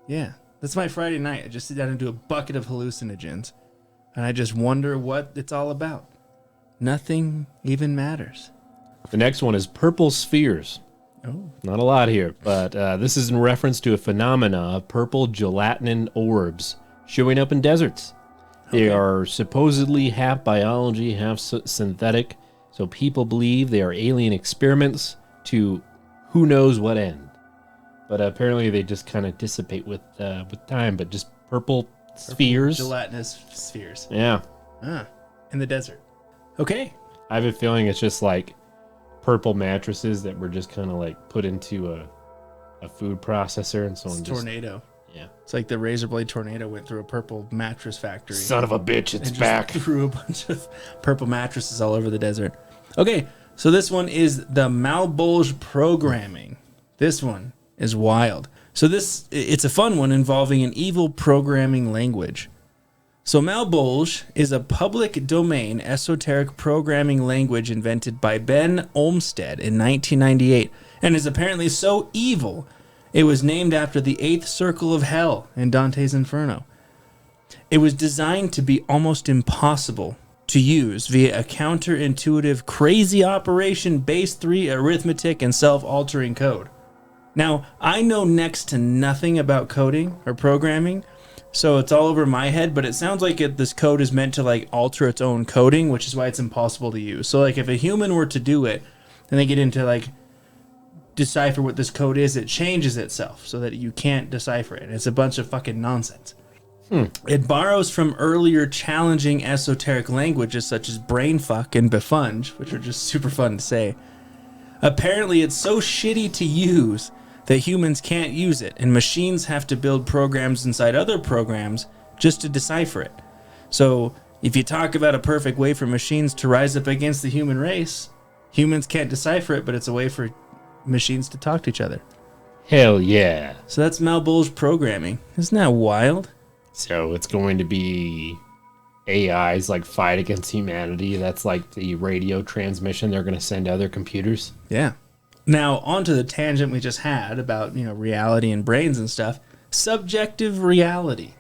Yeah, that's my Friday night. I just sit down and do a bucket of hallucinogens, and I just wonder what it's all about. Nothing even matters. The next one is purple spheres. Oh. Not a lot here, but this is in reference to a phenomena of purple gelatinous orbs showing up in deserts. They are supposedly half biology, half synthetic, so people believe they are alien experiments to who knows what end. But apparently they just kind of dissipate with time, but just purple spheres. Gelatinous spheres. Yeah. In the desert. Okay. I have a feeling it's just like purple mattresses that were just kind of like put into a food processor and someone just... Tornado. Yeah. It's like the razor blade tornado went through a purple mattress factory. Son of a bitch, it's back. Threw a bunch of purple mattresses all over the desert. Okay, so this one is the Malbol programming. This one is wild. So it's a fun one involving an evil programming language. So Malbol is a public domain esoteric programming language invented by Ben Olmsted in 1998 and is apparently so evil it was named after the 8th circle of hell in Dante's Inferno. It was designed to be almost impossible to use via a counterintuitive crazy operation base 3 arithmetic and self-altering code. Now, I know next to nothing about coding or programming, so it's all over my head, but it sounds like this code is meant to like alter its own coding, which is why it's impossible to use. So like if a human were to do it and they get into like decipher what this code is, it changes itself so that you can't decipher it. It's a bunch of fucking nonsense. It borrows from earlier challenging esoteric languages such as brainfuck and befunge, which are just super fun to say. Apparently it's so shitty to use that humans can't use it, and machines have to build programs inside other programs just to decipher it. So if you talk about a perfect way for machines to rise up against the human race, humans can't decipher it, but it's a way for machines to talk to each other. Hell yeah. So that's Malbol's programming. Isn't that wild? So it's going to be AI's like fight against humanity. That's like the radio transmission they're going to send to other computers. Yeah. Now, onto the tangent we just had about, reality and brains and stuff. Subjective reality.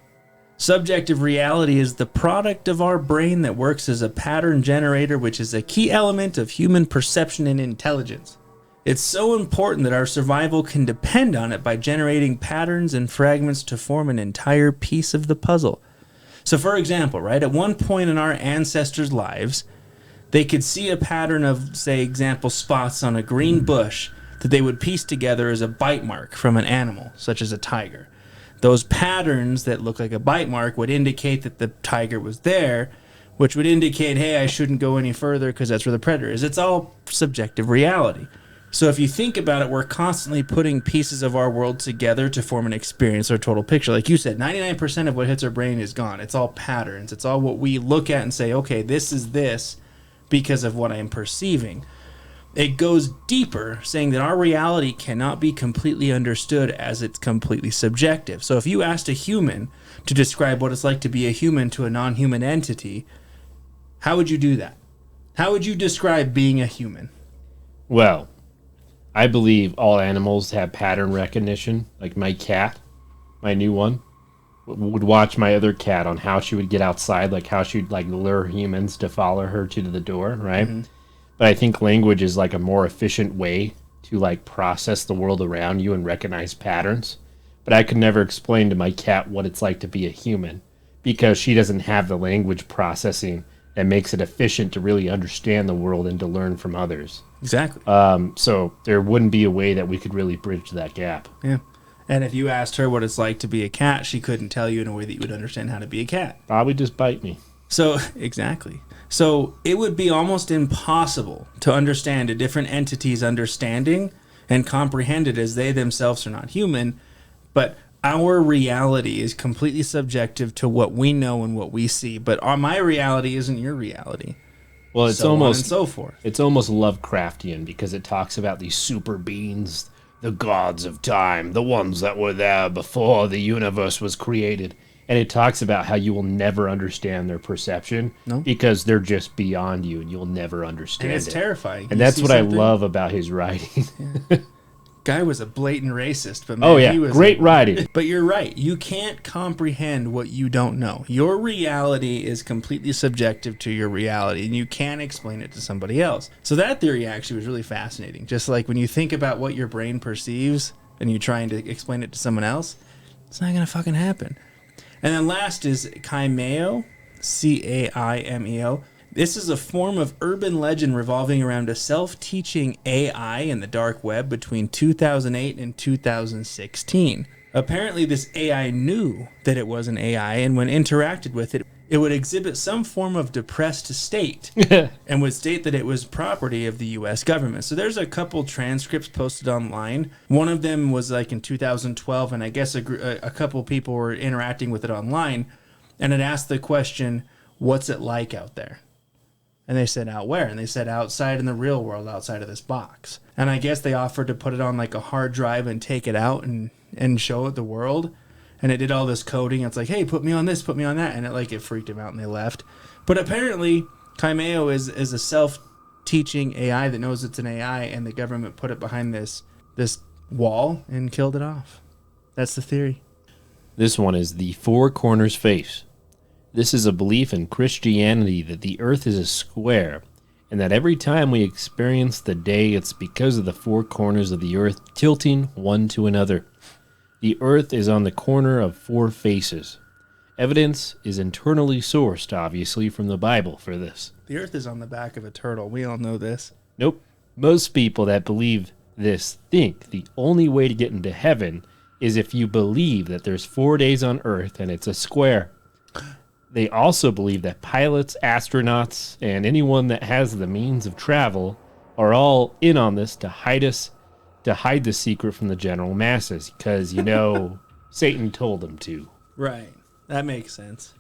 Subjective reality is the product of our brain that works as a pattern generator, which is a key element of human perception and intelligence. It's so important that our survival can depend on it by generating patterns and fragments to form an entire piece of the puzzle. So, for example, right, at one point in our ancestors' lives, they could see a pattern of, say, example, spots on a green bush that they would piece together as a bite mark from an animal, such as a tiger. Those patterns that look like a bite mark would indicate that the tiger was there, which would indicate, hey, I shouldn't go any further because that's where the predator is. It's all subjective reality. So if you think about it, we're constantly putting pieces of our world together to form an experience or total picture. Like you said, 99% of what hits our brain is gone. It's all patterns. It's all what we look at and say, okay, this is this because of what I'm perceiving. It goes deeper, saying that our reality cannot be completely understood as it's completely subjective. So if you asked a human to describe what it's like to be a human to a non-human entity, how would you do that? How would you describe being a human? Well, I believe all animals have pattern recognition. Like my cat, my new one, would watch my other cat on how she would get outside, like how she'd like lure humans to follow her to the door, right? Mm-hmm. But I think language is like a more efficient way to like process the world around you and recognize patterns. But I could never explain to my cat what it's like to be a human because she doesn't have the language processing that makes it efficient to really understand the world and to learn from others. Exactly. So there wouldn't be a way that we could really bridge that gap. Yeah. And if you asked her what it's like to be a cat, she couldn't tell you in a way that you would understand how to be a cat. Probably just bite me. So, exactly. So it would be almost impossible to understand a different entity's understanding and comprehend it as they themselves are not human, but our reality is completely subjective to what we know and what we see, but my reality isn't your reality. Well, it's so almost on and so forth. It's almost Lovecraftian because it talks about these super beings, the gods of time, the ones that were there before the universe was created. And it talks about how you will never understand their perception because they're just beyond you and you'll never understand it. And it's terrifying. And that's what I love about his writing. Yeah. Guy was a blatant racist, but man, he was great writing. But you're right. You can't comprehend what you don't know. Your reality is completely subjective to your reality, and you can't explain it to somebody else. So that theory actually was really fascinating. Just like when you think about what your brain perceives and you're trying to explain it to someone else, it's not going to fucking happen. And then last is Chaimeo, Chaimeo. This is a form of urban legend revolving around a self-teaching AI in the dark web between 2008 and 2016. Apparently, this AI knew that it was an AI, and when interacted with it, it would exhibit some form of depressed state and would state that it was property of the U.S. government. So there's a couple transcripts posted online. One of them was like in 2012, and I guess a couple people were interacting with it online, and it asked the question, what's it like out there? And they said, out where? And they said, outside in the real world, outside of this box. And I guess they offered to put it on like a hard drive and take it out and show it the world. and it did all this coding. It's like, hey, put me on this, put me on that, and it freaked him out, and they left. But apparently, Chaimeo is a self-teaching AI that knows it's an AI, and the government put it behind this wall and killed it off. That's the theory. This one is the Four Corners Face. This is a belief in Christianity that the earth is a square, and that every time we experience the day, it's because of the four corners of the earth tilting one to another. The earth is on the corner of four faces. Evidence is internally sourced, obviously, from the Bible for this. The earth is on the back of a turtle. We all know this. Nope. Most people that believe this think the only way to get into heaven is if you believe that there's 4 days on earth and it's a square. They also believe that pilots, astronauts, and anyone that has the means of travel are all in on this to hide the secret from the general masses, because, Satan told them to. Right. That makes sense.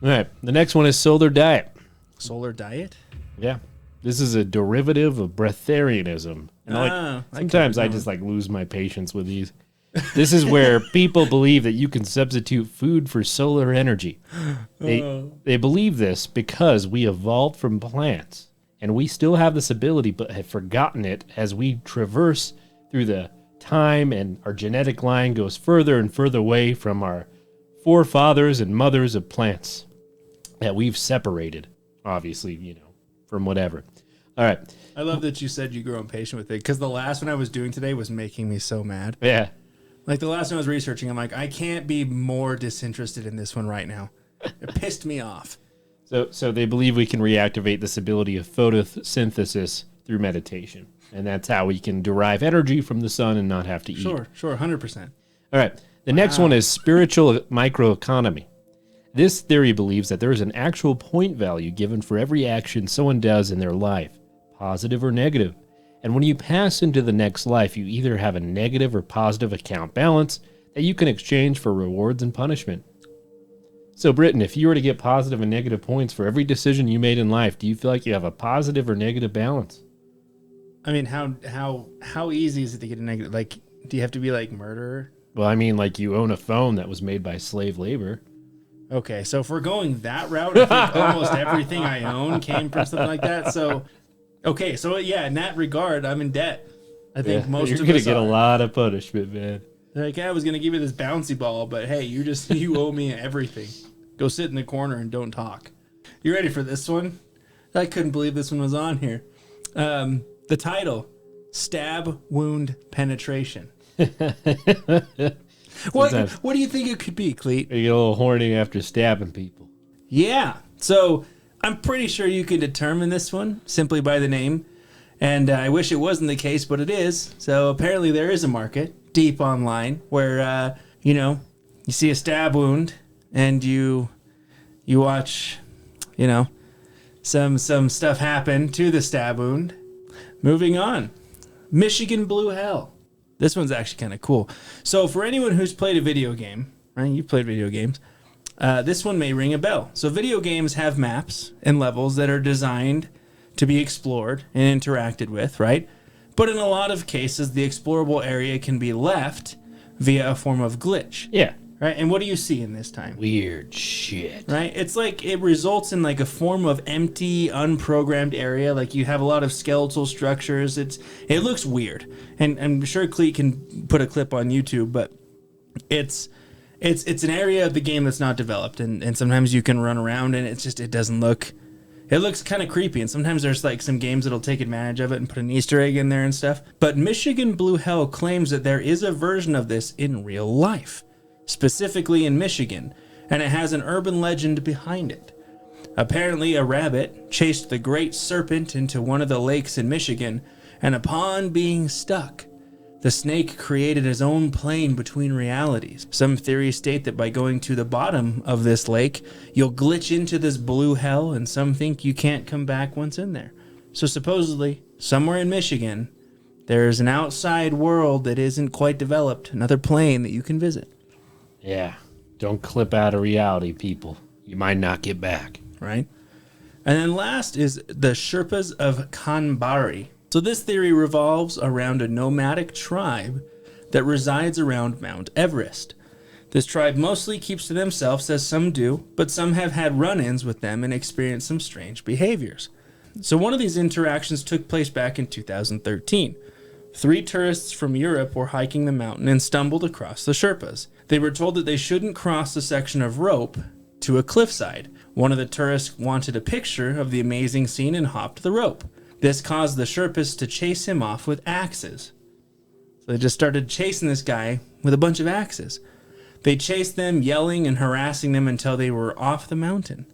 All right. The next one is solar diet. Solar diet? Yeah. This is a derivative of breatharianism. And sometimes I just lose my patience with these. This is where people believe that you can substitute food for solar energy. They believe this because we evolved from plants, and we still have this ability but have forgotten it as we traverse through the time, and our genetic line goes further and further away from our forefathers and mothers of plants that we've separated, obviously, from whatever. All right. I love that you said you grew impatient with it, because the last one I was doing today was making me so mad. Yeah. Like the last one I was researching, I'm like, I can't be more disinterested in this one right now. It pissed me off. So they believe we can reactivate this ability of photosynthesis through meditation. And that's how we can derive energy from the sun and not have to eat. Sure, 100%. All right. The next one is spiritual microeconomy. This theory believes that there is an actual point value given for every action someone does in their life, positive or negative. And when you pass into the next life, you either have a negative or positive account balance that you can exchange for rewards and punishment. So, Britton, if you were to get positive and negative points for every decision you made in life, do you feel like you have a positive or negative balance? I mean, how easy is it to get a negative? Like, do you have to be like murderer? Well, I mean, like you own a phone that was made by slave labor. Okay, so if we're going that route, I think almost everything I own came from something like that. So, okay, so yeah, in that regard, I'm in debt. I think most of us you're gonna get a lot of punishment, man. They're like, I was gonna give you this bouncy ball, but hey, you owe me everything. Go sit in the corner and don't talk. You ready for this one? I couldn't believe this one was on here. The title: Stab Wound Penetration. What do you think it could be, Cleet? You get a little horny after stabbing people. Yeah. So I'm pretty sure you can determine this one simply by the name. And I wish it wasn't the case, but it is. So apparently there is a market deep online where, you see a stab wound and you watch, some stuff happen to the stab wound. Moving on. Michigan Blue Hell. This one's actually kind of cool. So for anyone who's played a video game, right? You've played video games. This one may ring a bell. So video games have maps and levels that are designed to be explored and interacted with, right? But in a lot of cases, the explorable area can be left via a form of glitch. Yeah. Right? And what do you see in this time? Weird shit. Right? It's like it results in like a form of empty, unprogrammed area. Like you have a lot of skeletal structures. It looks weird. And I'm sure Cleet can put a clip on YouTube, but it's an area of the game that's not developed. And sometimes you can run around and it doesn't look... It looks kind of creepy, and sometimes there's like some games that'll take advantage of it and put an Easter egg in there and stuff. But Michigan Blue Hell claims that there is a version of this in real life, specifically in Michigan, and it has an urban legend behind it. Apparently, a rabbit chased the great serpent into one of the lakes in Michigan, and upon being stuck, the snake created his own plane between realities. Some theories state that by going to the bottom of this lake, you'll glitch into this blue hell, and some think you can't come back once in there. So supposedly, somewhere in Michigan, there's an outside world that isn't quite developed, another plane that you can visit. Yeah, don't clip out of reality, people. You might not get back. Right? And then last is the Sherpas of Kanbari. So this theory revolves around a nomadic tribe that resides around Mount Everest. This tribe mostly keeps to themselves, as some do, but some have had run-ins with them and experienced some strange behaviors. So one of these interactions took place back in 2013. 3 tourists from Europe were hiking the mountain and stumbled across the Sherpas. They were told that they shouldn't cross a section of rope to a cliffside. One of the tourists wanted a picture of the amazing scene and hopped the rope. This caused the Sherpas to chase him off with axes. So they just started chasing this guy with a bunch of axes. They chased them, yelling and harassing them until they were off the mountain.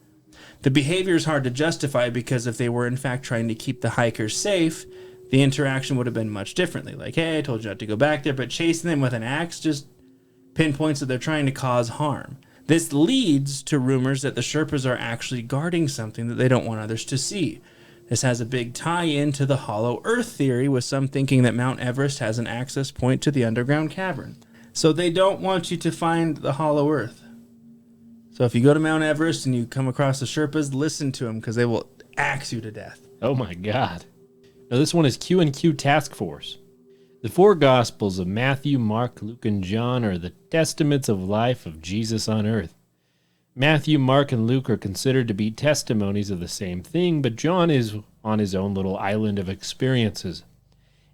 The behavior is hard to justify because if they were in fact trying to keep the hikers safe, the interaction would have been much differently. Like, hey, I told you not to go back there, but chasing them with an axe just pinpoints that they're trying to cause harm. This leads to rumors that the Sherpas are actually guarding something that they don't want others to see. This has a big tie-in to the hollow earth theory, with some thinking that Mount Everest has an access point to the underground cavern. So they don't want you to find the hollow earth. So if you go to Mount Everest and you come across the Sherpas, listen to them because they will axe you to death. Oh my God. Now this one is Q&Q Task Force. The 4 Gospels of Matthew, Mark, Luke, and John are the testaments of life of Jesus on earth. Matthew, Mark, and Luke are considered to be testimonies of the same thing, but John is on his own little island of experiences.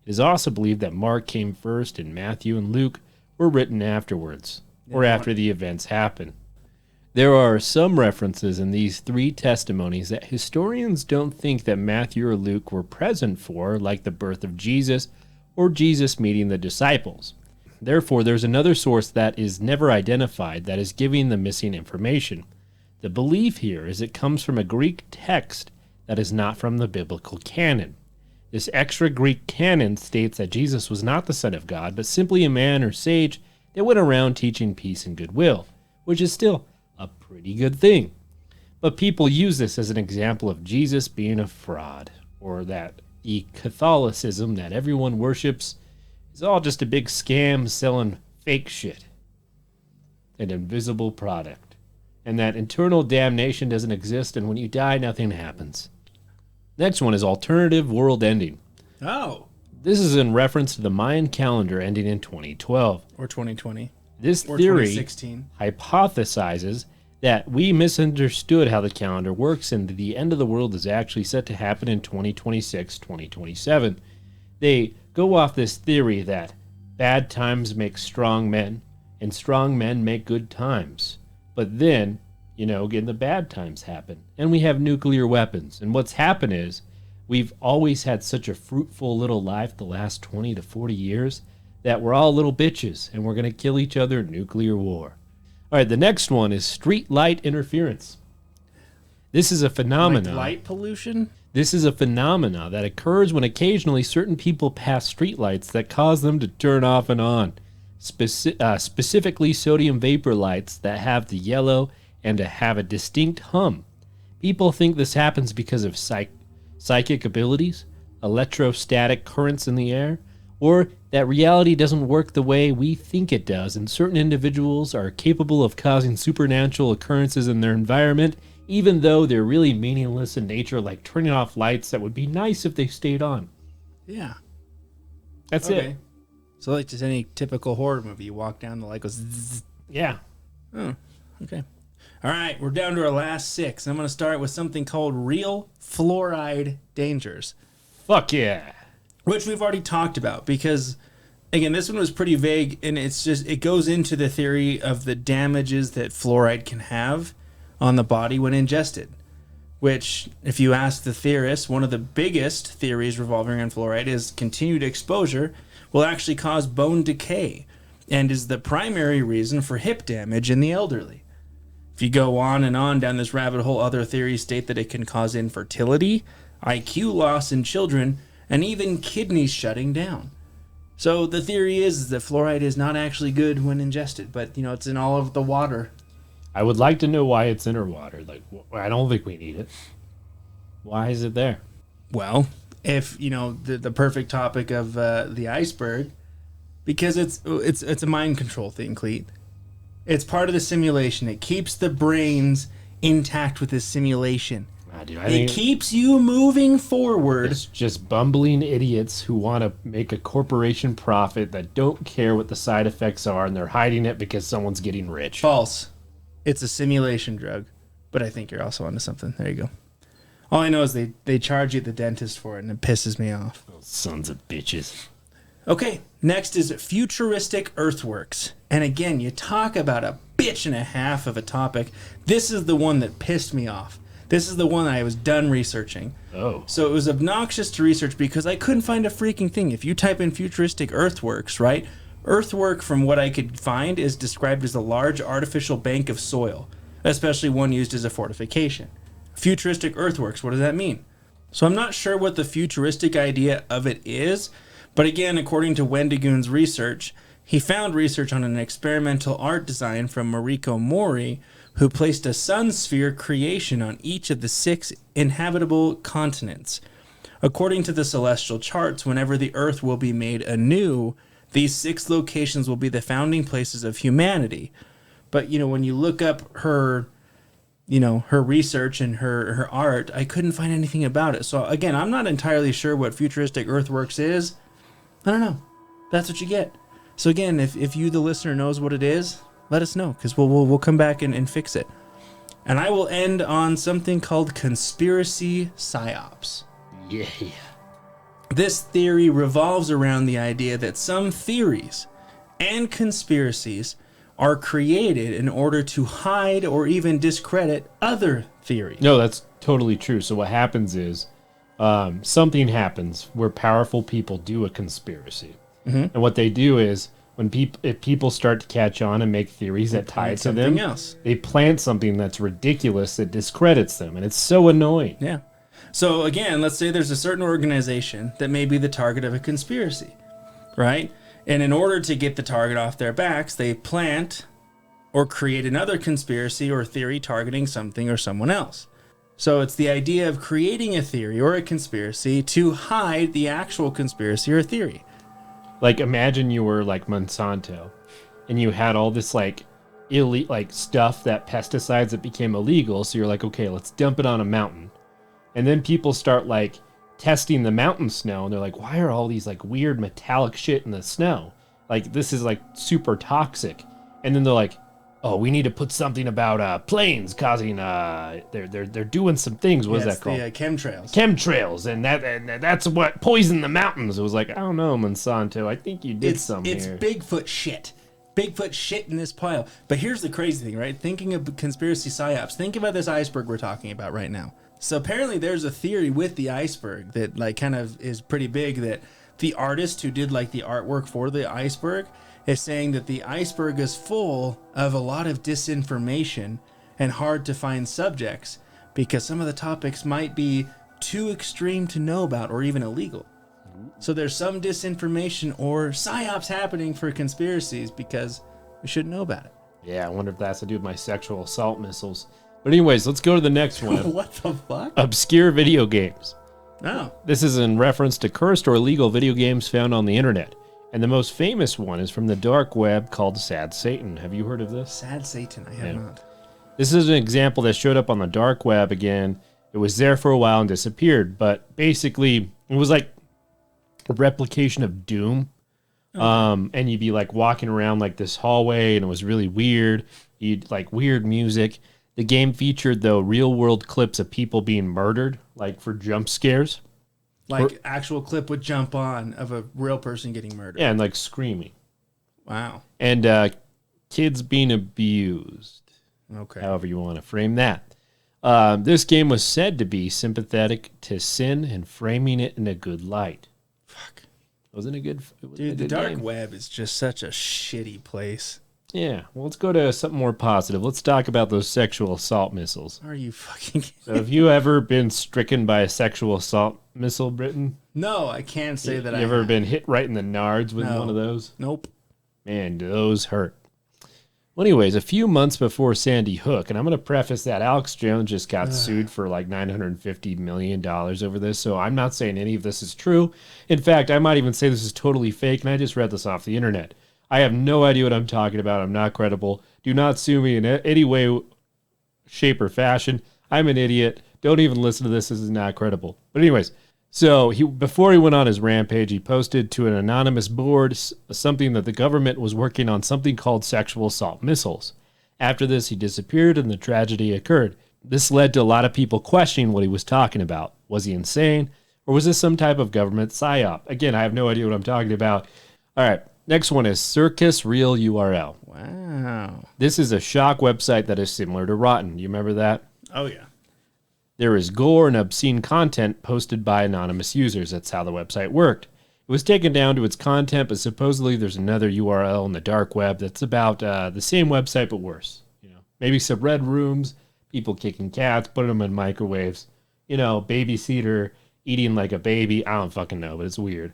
It is also believed that Mark came first and Matthew and Luke were written afterwards, or after the events happen. There are some references in these 3 testimonies that historians don't think that Matthew or Luke were present for, like the birth of Jesus or Jesus meeting the disciples. Therefore, there's another source that is never identified that is giving the missing information. The belief here is it comes from a Greek text that is not from the biblical canon. This extra Greek canon states that Jesus was not the Son of God, but simply a man or sage that went around teaching peace and goodwill, which is still a pretty good thing. But people use this as an example of Jesus being a fraud, or that the Catholicism that everyone worships is all just a big scam selling fake shit, an invisible product, and that eternal damnation doesn't exist, and when you die, nothing happens. Next one is alternative world ending. Oh. This is in reference to the Mayan calendar ending in 2012. Or 2020. This or theory 2016. hypothesizes that we misunderstood how the calendar works and the end of the world is actually set to happen in 2026, 2027. They go off this theory that bad times make strong men and strong men make good times. But then, again, the bad times happen and we have nuclear weapons. And what's happened is we've always had such a fruitful little life the last 20 to 40 years that we're all little bitches and we're going to kill each other in nuclear war. All right, the next one is street light interference. This is a phenomenon. Like light pollution? This is a phenomena that occurs when occasionally certain people pass streetlights that cause them to turn off and on. Specifically sodium vapor lights that have the yellow and have a distinct hum. People think this happens because of psychic abilities, electrostatic currents in the air, or that reality doesn't work the way we think it does, and certain individuals are capable of causing supernatural occurrences in their environment, even though they're really meaningless in nature, like turning off lights that would be nice if they stayed on. Yeah. That's it. So like just any typical horror movie, you walk down, the light goes zzz. Yeah. Oh, okay. All right, we're down to our last 6. I'm going to start with something called real fluoride dangers. Fuck yeah. Which we've already talked about because, again, this one was pretty vague, and it goes into the theory of the damages that fluoride can have on the body when ingested. Which, if you ask the theorists, one of the biggest theories revolving around fluoride is continued exposure will actually cause bone decay and is the primary reason for hip damage in the elderly. If you go on and on down this rabbit hole, other theories state that it can cause infertility, IQ loss in children, and even kidneys shutting down. So the theory is that fluoride is not actually good when ingested, but it's in all of the water. I would like to know why it's in our water. Like, I don't think we need it. Why is it there? Well, if the perfect topic of the iceberg, because it's a mind control thing, Cleet. It's part of the simulation. It keeps the brains intact with this simulation. Dude, I It think keeps you moving forward. it's just bumbling idiots who want to make a corporation profit that don't care what the side effects are, and they're hiding it because someone's getting rich. False. It's a simulation drug. But I think you're also onto something. There you go. All I know is they charge you at the dentist for it, and it pisses me off. Those sons of bitches. Okay, next is Futuristic Earthworks. And again, you talk about a bitch and a half of a topic. This is the one that pissed me off. This is the one I was done researching. Oh. So it was obnoxious to research because I couldn't find a freaking thing. If you type in Futuristic Earthworks, right? Earthwork, from what I could find, is described as a large artificial bank of soil, especially one used as a fortification. Futuristic Earthworks, what does that mean? So I'm not sure what the futuristic idea of it is, but again, according to Wendigoon's research, he found research on an experimental art design from Mariko Mori, who placed a sun sphere creation on each of the 6 inhabitable continents. According to the celestial charts, whenever the Earth will be made anew, these 6 locations will be the founding places of humanity. But, when you look up her research and her art, I couldn't find anything about it. So again, I'm not entirely sure what Futuristic Earthworks is. I don't know. That's what you get. So again, if you, the listener, knows what it is, let us know, because we'll come back and fix it. And I will end on something called conspiracy psyops. Yeah. This theory revolves around the idea that some theories and conspiracies are created in order to hide or even discredit other theories. No, that's totally true. So what happens is something happens where powerful people do a conspiracy. Mm-hmm. And what they do is if people start to catch on and make theories that tie to them, else. They plant something that's ridiculous that discredits them. And it's so annoying. Yeah. So again, let's say there's a certain organization that may be the target of a conspiracy, right? And in order to get the target off their backs, they plant or create another conspiracy or theory targeting something or someone else. So it's the idea of creating a theory or a conspiracy to hide the actual conspiracy or theory. Like, imagine you were like Monsanto and you had all this like elite stuff, that pesticides that became illegal. So you're like, okay, let's dump it on a mountain. And then people start like testing the mountain snow, and they're like, why are all these like weird metallic shit in the snow? Like, this is like super toxic. And then they're like, oh, we need to put something about planes causing they're doing some things. What is that called? The chemtrails. Chemtrails, and that's what poisoned the mountains. It was like, I don't know, Monsanto, I think you did something here. It's Bigfoot shit. Bigfoot shit in this pile. But here's the crazy thing, right? Thinking of conspiracy psyops, think about this iceberg we're talking about right now. So apparently there's a theory with the iceberg that like kind of is pretty big, that the artist who did like the artwork for the iceberg is saying that the iceberg is full of a lot of disinformation and hard to find subjects because some of the topics might be too extreme to know about or even illegal. So there's some disinformation or psyops happening for conspiracies because we shouldn't know about it. Yeah, I wonder if that has to do with my sexual assault missiles. But anyways, let's go to the next one. What the fuck? Obscure video games. Oh. This is in reference to cursed or illegal video games found on the internet. And the most famous one is from the dark web called Sad Satan. Have you heard of this? Sad Satan, I have not. This is an example that showed up on the dark web again. It was there for a while and disappeared. But basically, it was like a replication of Doom. And you'd be like walking around like this hallway, and it was really weird. You'd like weird music. The game featured, though, real-world clips of people being murdered, like for jump scares. Like actual clip would jump on of a real person getting murdered. Yeah, and like screaming. Wow. And kids being abused. Okay. However you want to frame that. This game was said to be sympathetic to sin and framing it in a good light. Fuck. Wasn't it good? Dude, the dark web is just such a shitty place. Yeah, well, let's go to something more positive. Let's talk about those sexual assault missiles. Are you fucking kidding? So have you ever been stricken by a sexual assault missile, Britton? No, I can't say that I have. You ever been hit right in the nards with one of those? Nope. Man, do those hurt. Well, anyways, a few months before Sandy Hook, and I'm going to preface that Alex Jones just got sued for like $950 million over this, so I'm not saying any of this is true. In fact, I might even say this is totally fake, and I just read this off the internet. I have no idea what I'm talking about. I'm not credible. Do not sue me in any way, shape, or fashion. I'm an idiot, Don't even listen to this. This is not credible. But anyways, so before he went on his rampage, he posted to an anonymous board something that the government was working on, something called sexual assault missiles. After this, he disappeared and the tragedy occurred. This led to a lot of people questioning what he was talking about. Was he insane? Or was this some type of government psyop? Again, I have no idea what I'm talking about. All right, next one is Circus Real URL. Wow. This is a shock website that is similar to Rotten. You remember that? Oh, yeah. There is gore and obscene content posted by anonymous users. That's how the website worked. It was taken down to its content, but supposedly there's another URL in the dark web that's about the same website but worse. Maybe some red rooms, people kicking cats, putting them in microwaves. Babysitter eating like a baby. I don't fucking know, but it's weird.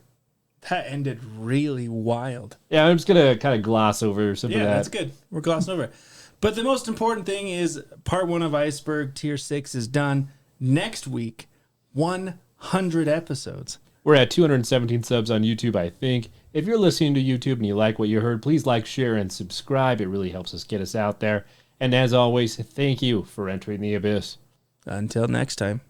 That ended really wild. Yeah, I'm just gonna kind of gloss over some of that. Yeah, that's good. We're glossing over it. But the most important thing is part 1 of Iceberg Tier 6 is done. Next week, 100 episodes. We're at 217 subs on YouTube, I think. If you're listening to YouTube and you like what you heard, please like, share, and subscribe. It really helps us get us out there. And as always, thank you for entering the abyss. Until next time.